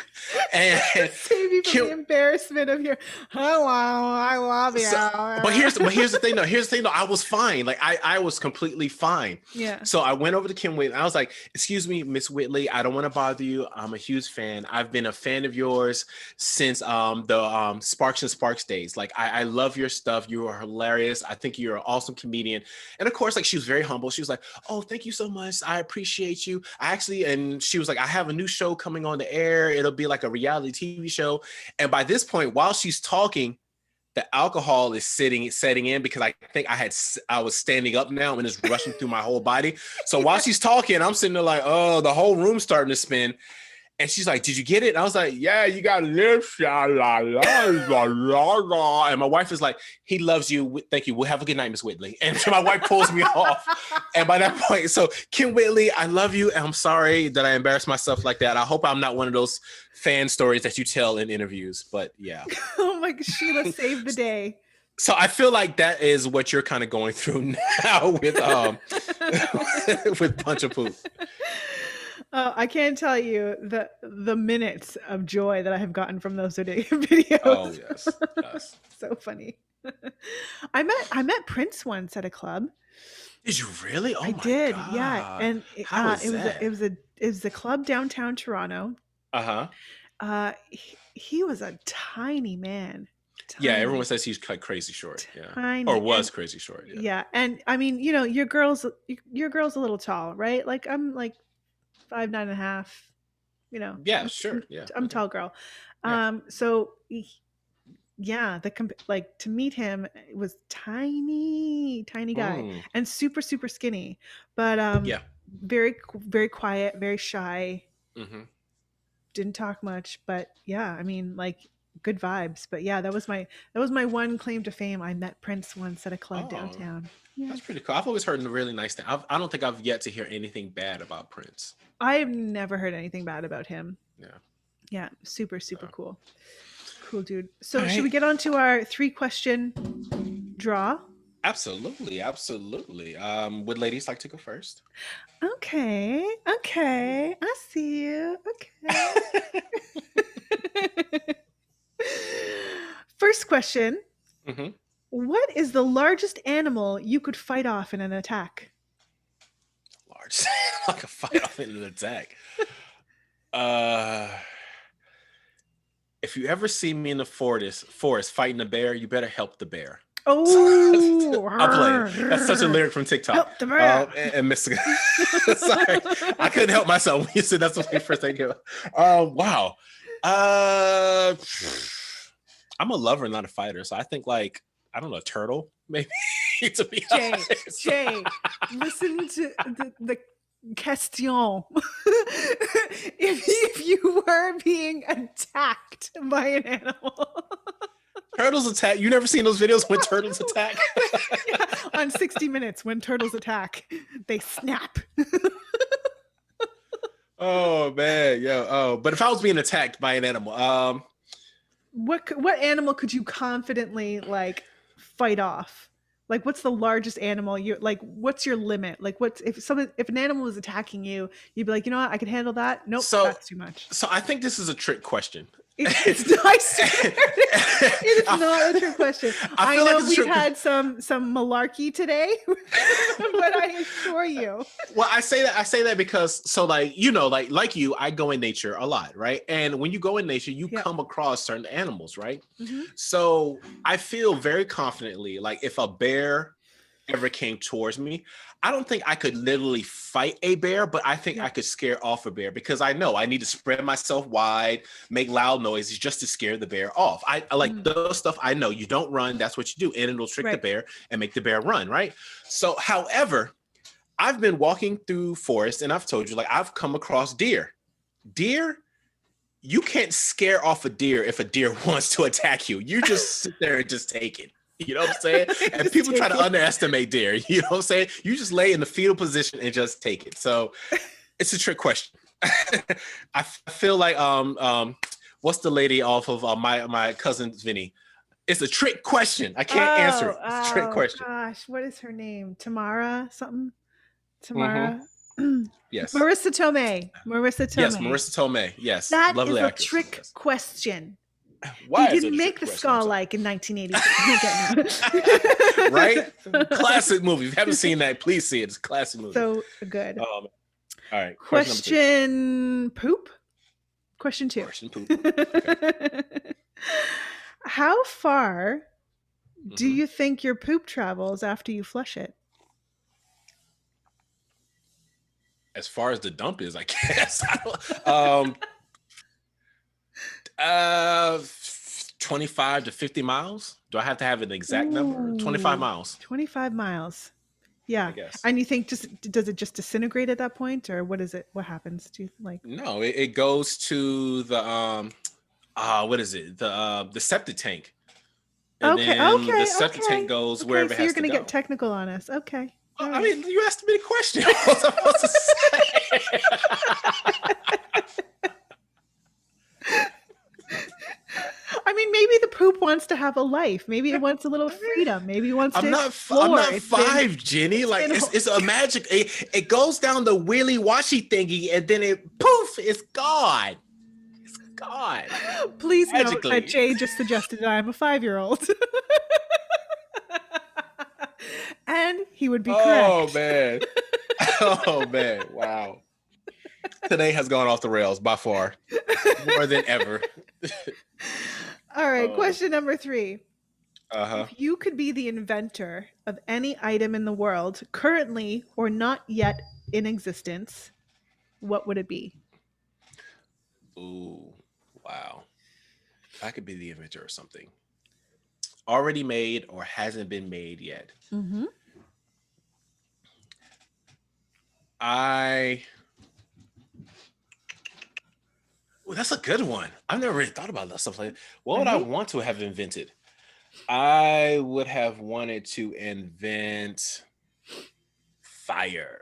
B: And
A: save you from the embarrassment of your hello, I love you.
B: But here's the thing though. I was fine. Like I was completely fine.
A: Yeah.
B: So I went over to Kim Whitley. I was like, excuse me, Miss Whitley, I don't want to bother you. I'm a huge fan. I've been a fan of yours since the Sparks and Sparks days. Like I love your stuff. You are hilarious. I think you're an awesome comedian. And of course, like she was very humble. She was like, oh, thank you so much. I appreciate you. And she was like, I have a new show coming on the air. It'll be like a reality TV show. And by this point, while she's talking, the alcohol is setting in, because I think I was standing up now and it's rushing through my whole body. So while she's talking, I'm sitting there like, oh, the whole room's starting to spin. And she's like, did you get it? And I was like, yeah, you got lips. And my wife is like, he loves you. Thank you. We'll have a good night, Miss Whitley. And so my wife pulls me off. And by that point, so Kim Whitley, I love you. And I'm sorry that I embarrassed myself like that. I hope I'm not one of those fan stories that you tell in interviews. But yeah.
A: Oh my God, Sheila saved the day.
B: So I feel like that is what you're kind of going through now with with Punch a Poop.
A: I can't tell you the minutes of joy that I have gotten from those videos.
B: Oh yes.
A: So funny. I met Prince once at a club.
B: Did you really? Oh,
A: I
B: my
A: did.
B: God.
A: Yeah, and
B: How was that?
A: it was a club downtown Toronto. He was a tiny man.
B: Yeah, everyone says he's like crazy short. Yeah,
A: tiny.
B: or was crazy short.
A: Yeah, and I mean, you know, your girl's a little tall, right? Like I'm like 5'9.5", you know.
B: Yeah, sure. Yeah,
A: I'm a tall girl.
B: Yeah.
A: So yeah, like to meet him, it was tiny guy and super skinny, but
B: yeah,
A: very quiet, very shy.
B: Mm-hmm.
A: Didn't talk much, but yeah, I mean, like good vibes. But yeah, that was my one claim to fame. I met Prince once at a club downtown. Yeah.
B: That's pretty cool. I've always heard really nice things. I don't think I've yet to hear anything bad about Prince.
A: I've never heard anything bad about him.
B: Yeah,
A: super cool dude. So should we get on to our 3-question draw?
B: Absolutely. Would ladies like to go first?
A: Okay, I see you. Okay. First question.
B: Mm-hmm.
A: What is the largest animal you could fight off in an attack?
B: Large. I could fight off in an attack. If you ever see me in the forest fighting a bear, you better help the bear.
A: Oh,
B: I'll play it. That's such a lyric from TikTok.
A: Help the bear.
B: And Mr. Sorry, I couldn't help myself when you said that's the first thing. Wow. I'm a lover, not a fighter, so I think like I don't know, a turtle maybe. To be honest.
A: Jay, listen to the question. if you were being attacked by an animal.
B: Turtles attack. You never seen those videos when turtles attack?
A: Yeah, on 60 Minutes, when turtles attack, they snap.
B: Oh man, yeah. Oh, but if I was being attacked by an animal,
A: what animal could you confidently like fight off? Like, what's the largest animal you're like? What's your limit? Like, what's if an animal is attacking you, you'd be like, you know what, I can handle that. Nope,
B: So,
A: that's too much.
B: so I think this is a trick question.
A: It's I swear, it is not a trick question. I
B: feel
A: know
B: like it's a
A: we've
B: trick-
A: had some malarkey today, but I assure you.
B: Well, I say that because so like like you, I go in nature a lot, right? And when you go in nature, you
A: Yep.
B: come across certain animals, right?
A: Mhm.
B: So I feel very confidently like if a bear ever came towards me, I don't think I could literally fight a bear, but I think I could scare off a bear because I know I need to spread myself wide, make loud noises just to scare the bear off. I like those stuff. I know you don't run. That's what you do. And it'll trick the bear and make the bear run. Right. So, however, I've been walking through forest and I've told you, like, I've come across deer. You can't scare off a deer if a deer wants to attack you. You just sit there and just take it. You know what I'm saying? And people try to underestimate deer. You know what I'm saying? You just lay in the fetal position and just take it. So it's a trick question. I feel like what's the lady off of my cousin Vinny? It's a trick question. I can't answer it. It's a trick question.
A: Gosh, what is her name? Tamara something? Tamara.
B: Yes.
A: Marissa Tomei.
B: Yes, Marissa Tomei. Yes.
A: That
B: lovely
A: is a
B: actress.
A: trick question.
B: Why
A: you
B: is it
A: didn't
B: a
A: make
B: trick
A: the
B: question?
A: skull like in 1980.
B: Right? Classic movie. If you haven't seen that, please see it. It's a classic movie.
A: So good.
B: All right.
A: Question poop? Question 2.
B: Question poop. Okay.
A: How far do you think your poop travels after you flush it?
B: As far as the dump is, I guess. 25 to 50 miles. Do I have to have an exact number? 25 miles.
A: 25 miles. Yeah.
B: I guess.
A: And you think does it just disintegrate at that point, or what is it? What happens? Do you like?
B: No, it goes to the what is it? The septic tank. And then the septic tank goes wherever it has to go.
A: So you're going to get technical on us. Okay.
B: Well, I mean, you asked me the question. What was I supposed to say?
A: I mean, maybe the poop wants to have a life. Maybe it wants a little freedom. Maybe it wants to explore.
B: I'm not 5, Jenny. Like it's a magic. It goes down the wheelie washy thingy, and then it poof, it's gone. It's gone.
A: Please note that Jay just suggested that I'm a 5-year-old. And he would be correct.
B: Oh man. Oh man. Wow. Today has gone off the rails by far. More than ever.
A: All right. Question number 3.
B: Uh-huh.
A: If you could be the inventor of any item in the world, currently or not yet in existence, what would it be?
B: Ooh. Wow. I could be the inventor of something already made or hasn't been made yet.
A: Mm-hmm.
B: Well, that's a good one. I've never really thought about that stuff like that. What would I want to have invented? I would have wanted to invent fire.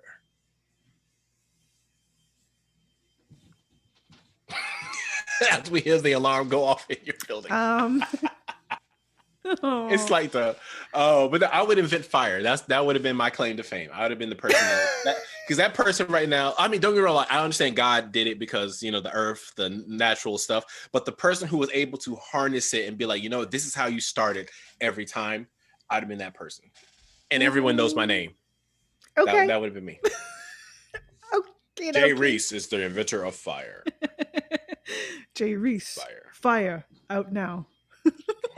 B: As we hear the alarm go off in your building. It's like but I would invent fire. That would have been my claim to fame. I would have been the person because that person right now, I mean, don't get me wrong, I understand God did it because, the earth, the natural stuff, but the person who was able to harness it and be like, this is how you started every time, I'd have been that person. And everyone knows my name.
A: Okay.
B: That would have been me.
A: Okay.
B: Jay Reese is the inventor of fire.
A: Jay Reese. Fire out now.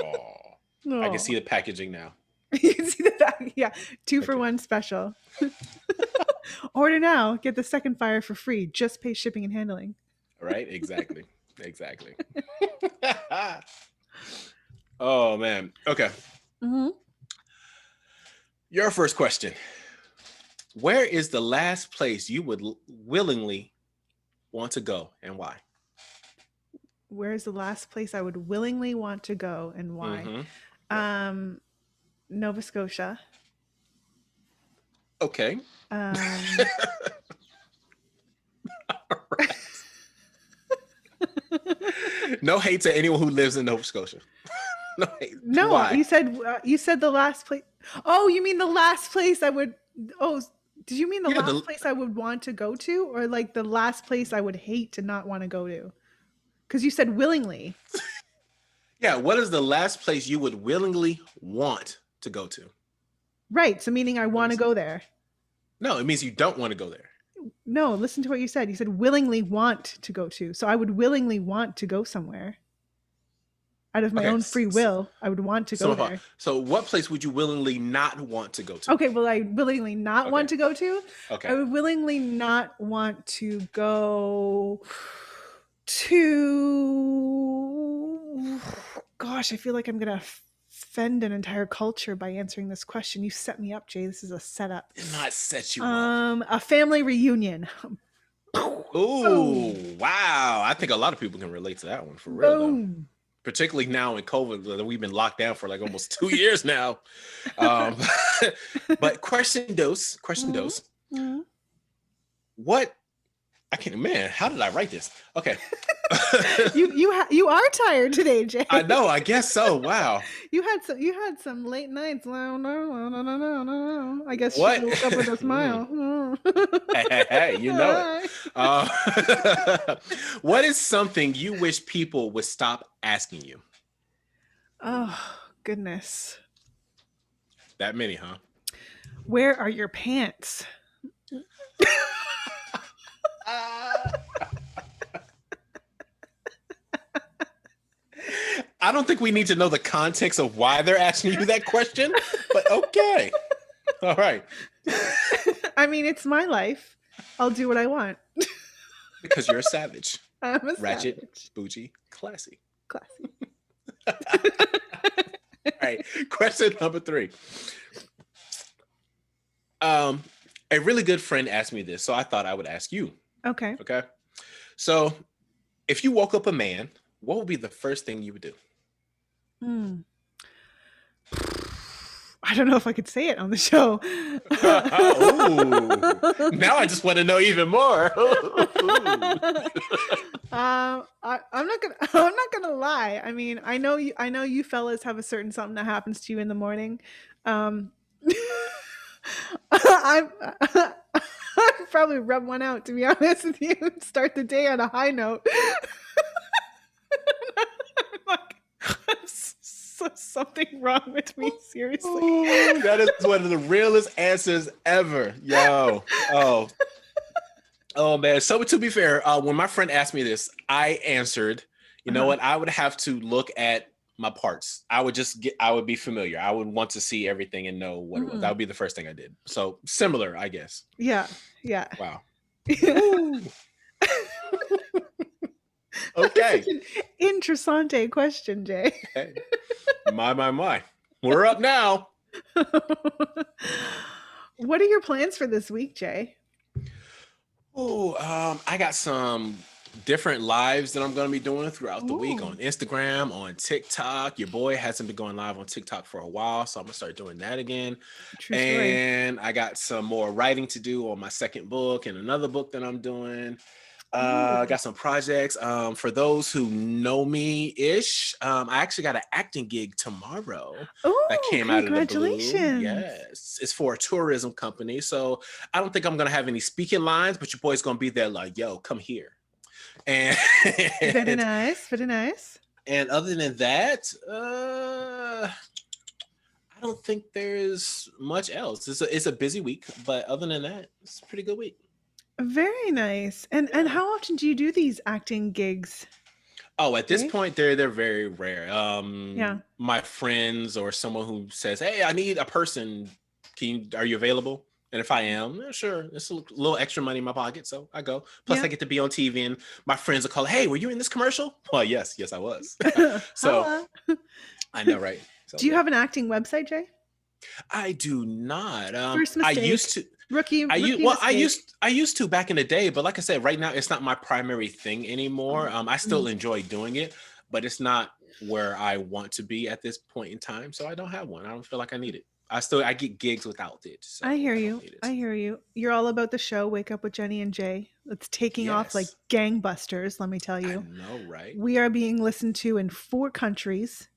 B: Oh. I can see the packaging now.
A: You can see the packaging. Yeah. 2 for 1 special. Order now. Get the second fire for free. Just pay shipping and handling.
B: Right? Exactly. Oh, man. Okay.
A: Mm-hmm.
B: Your first question. Where is the last place you would willingly want to go and why?
A: Where is the last place I would willingly want to go and why?
B: Mm-hmm.
A: Nova Scotia.
B: Okay. No hate to anyone who lives in Nova Scotia. No hate.
A: No,
B: why?
A: you said the last place. Oh, you mean the last place I would? Oh, did you mean the
B: Yeah,
A: last place I would want to go to, or like the last place I would hate to not want to go to? Because you said willingly.
B: yeah. What is the last place you would willingly want to go to?
A: Right. So meaning I
B: What
A: want to
B: is it?
A: go there.
B: No, it means you don't want to go there.
A: No, listen to what you said. You said willingly want to go to. So I would willingly want to go somewhere out of my
B: Okay.
A: own free will. I would want to go there.
B: So what place would you willingly not want to go to?
A: Okay, well, I willingly not want
B: Okay.
A: to go to.
B: Okay.
A: I would willingly not want to go to. Gosh, I feel like I'm gonna offend an entire culture by answering this question. You set me up, Jay. This is a setup.
B: Did not set you up.
A: A family reunion.
B: Ooh, wow. I think a lot of people can relate to that one for real though.
A: Boom.
B: Particularly now in COVID, that we've been locked down for like almost 2 years now. But question dose.
A: Mhm.
B: What? I can't. Man, how did I write this? Okay.
A: You are tired today, Jay.
B: I know. I guess so. Wow.
A: You had some late nights. No. I guess
B: What?
A: she woke up with a smile.
B: Hey, you know it. What is something you wish people would stop asking you?
A: Oh goodness.
B: That many, huh?
A: Where are your pants?
B: I don't think we need to know the context of why they're asking you that question, but okay. All right.
A: I mean, it's my life. I'll do what I want.
B: Because you're a savage.
A: I'm a
B: Ratchet,
A: savage.
B: bougie, classy.
A: Classy.
B: All right. Question number 3. A really good friend asked me this, so I thought I would ask you.
A: Okay.
B: Okay. So if you woke up a man, what would be the first thing you would do?
A: I don't know if I could say it on the show.
B: Ooh. Now I just want to know even more.
A: I'm not gonna lie. I mean, I know you fellas have a certain something that happens to you in the morning. I'm I'd probably rub one out, to be honest with you. Start the day on a high note. Something wrong with me, seriously.
B: Ooh, that is one of the realest answers ever. Yo. Oh man. So to be fair, when my friend asked me this, I answered, you know what? I would have to look at my parts. I would be familiar. I would want to see everything and know what it was. That would be the first thing I did. So similar, I guess.
A: Yeah.
B: Wow. Okay.
A: Such an interessante question, Jay.
B: Hey. My. We're up now.
A: What are your plans for this week, Jay?
B: Oh, I got some different lives that I'm going to be doing throughout the week on Instagram, on TikTok. Your boy hasn't been going live on TikTok for a while, so I'm going to start doing that again.
A: True story.
B: And I got some more writing to do on my second book and another book that I'm doing. I got some projects. For those who know me-ish, I actually got an acting gig tomorrow that came out of the blue.
A: Congratulations.
B: Yes, it's for a tourism company. So I don't think I'm going to have any speaking lines, but your boy's going to be there like, yo, come here. And
A: Very nice.
B: And other than that, I don't think there's much else. It's a busy week, but other than that, it's a pretty good week.
A: Very nice. And how often do you do these acting gigs?
B: Oh, at this point, they're very rare.
A: Yeah.
B: My friends or someone who says, "Hey, I need a person. Are you available?" And if I am, yeah, sure. It's a little extra money in my pocket, so I go. Plus, I get to be on TV, and my friends will call, "Hey, were you in this commercial?" Well, yes, I was. So I know, right? So,
A: do you have an acting website, Jay?
B: I do not.
A: First mistake.
B: I used to.
A: Rookie
B: I
A: mistake.
B: used to back in the day, but like I said, right now it's not my primary thing anymore. I still enjoy doing it, but it's not where I want to be at this point in time. So I don't have one. I don't feel like I need it. I get gigs without it. So
A: I hear you. You're all about the show. Wake Up with Jenny and Jay. It's taking off like gangbusters. Let me tell you.
B: I know, right?
A: We are being listened to in 4 countries.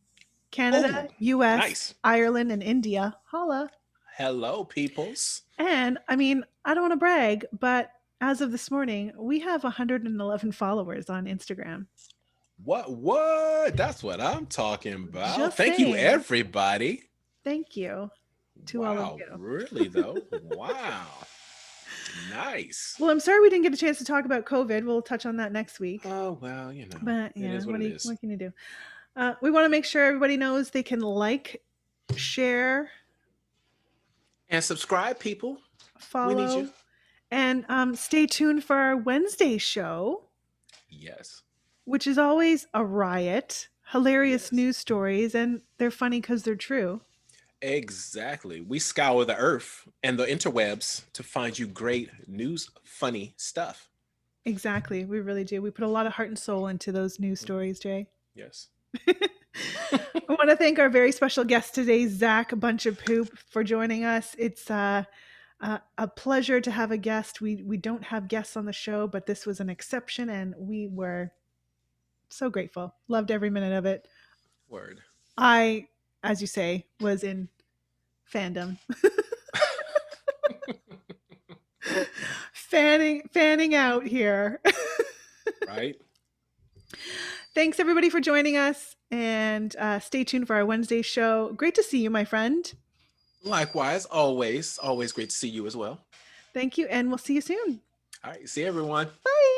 A: Canada,
B: Oh,
A: US,
B: nice.
A: Ireland, and India. Holla.
B: Hello, peoples.
A: And I mean, I don't want to brag, but as of this morning, we have 111 followers on Instagram.
B: What? That's what I'm talking about.
A: Just
B: Thank you,
A: saying.
B: everybody.
A: Thank you to all of
B: Wow,
A: you.
B: really though? Wow. Nice.
A: Well, I'm sorry we didn't get a chance to talk about COVID. We'll touch on that next week.
B: Oh, well,
A: But
B: it
A: yeah,
B: is what it is.
A: what can you do? We want to make sure everybody knows they can like, share,
B: And subscribe, people. We need
A: follow,
B: you.
A: and stay tuned for our Wednesday show,
B: Yes.
A: which is always a riot, hilarious
B: Yes.
A: news stories, and they're funny because they're true.
B: Exactly. We scour the earth and the interwebs to find you great news, funny stuff.
A: Exactly, we really do. We put a lot of heart and soul into those news stories, Jay.
B: Yes.
A: I want to thank our very special guest today, Zach Bunch of Poop, for joining us. It's a pleasure to have a guest. We don't have guests on the show, but this was an exception, and we were so grateful. Loved every minute of it.
B: Word.
A: I, as you say, was in fandom. fanning out here.
B: Right?
A: Thanks everybody for joining us, and stay tuned for our Wednesday show. Great to see you, my friend.
B: Likewise, always great to see you as well.
A: Thank you, and we'll see you soon.
B: All right. See everyone.
A: Bye.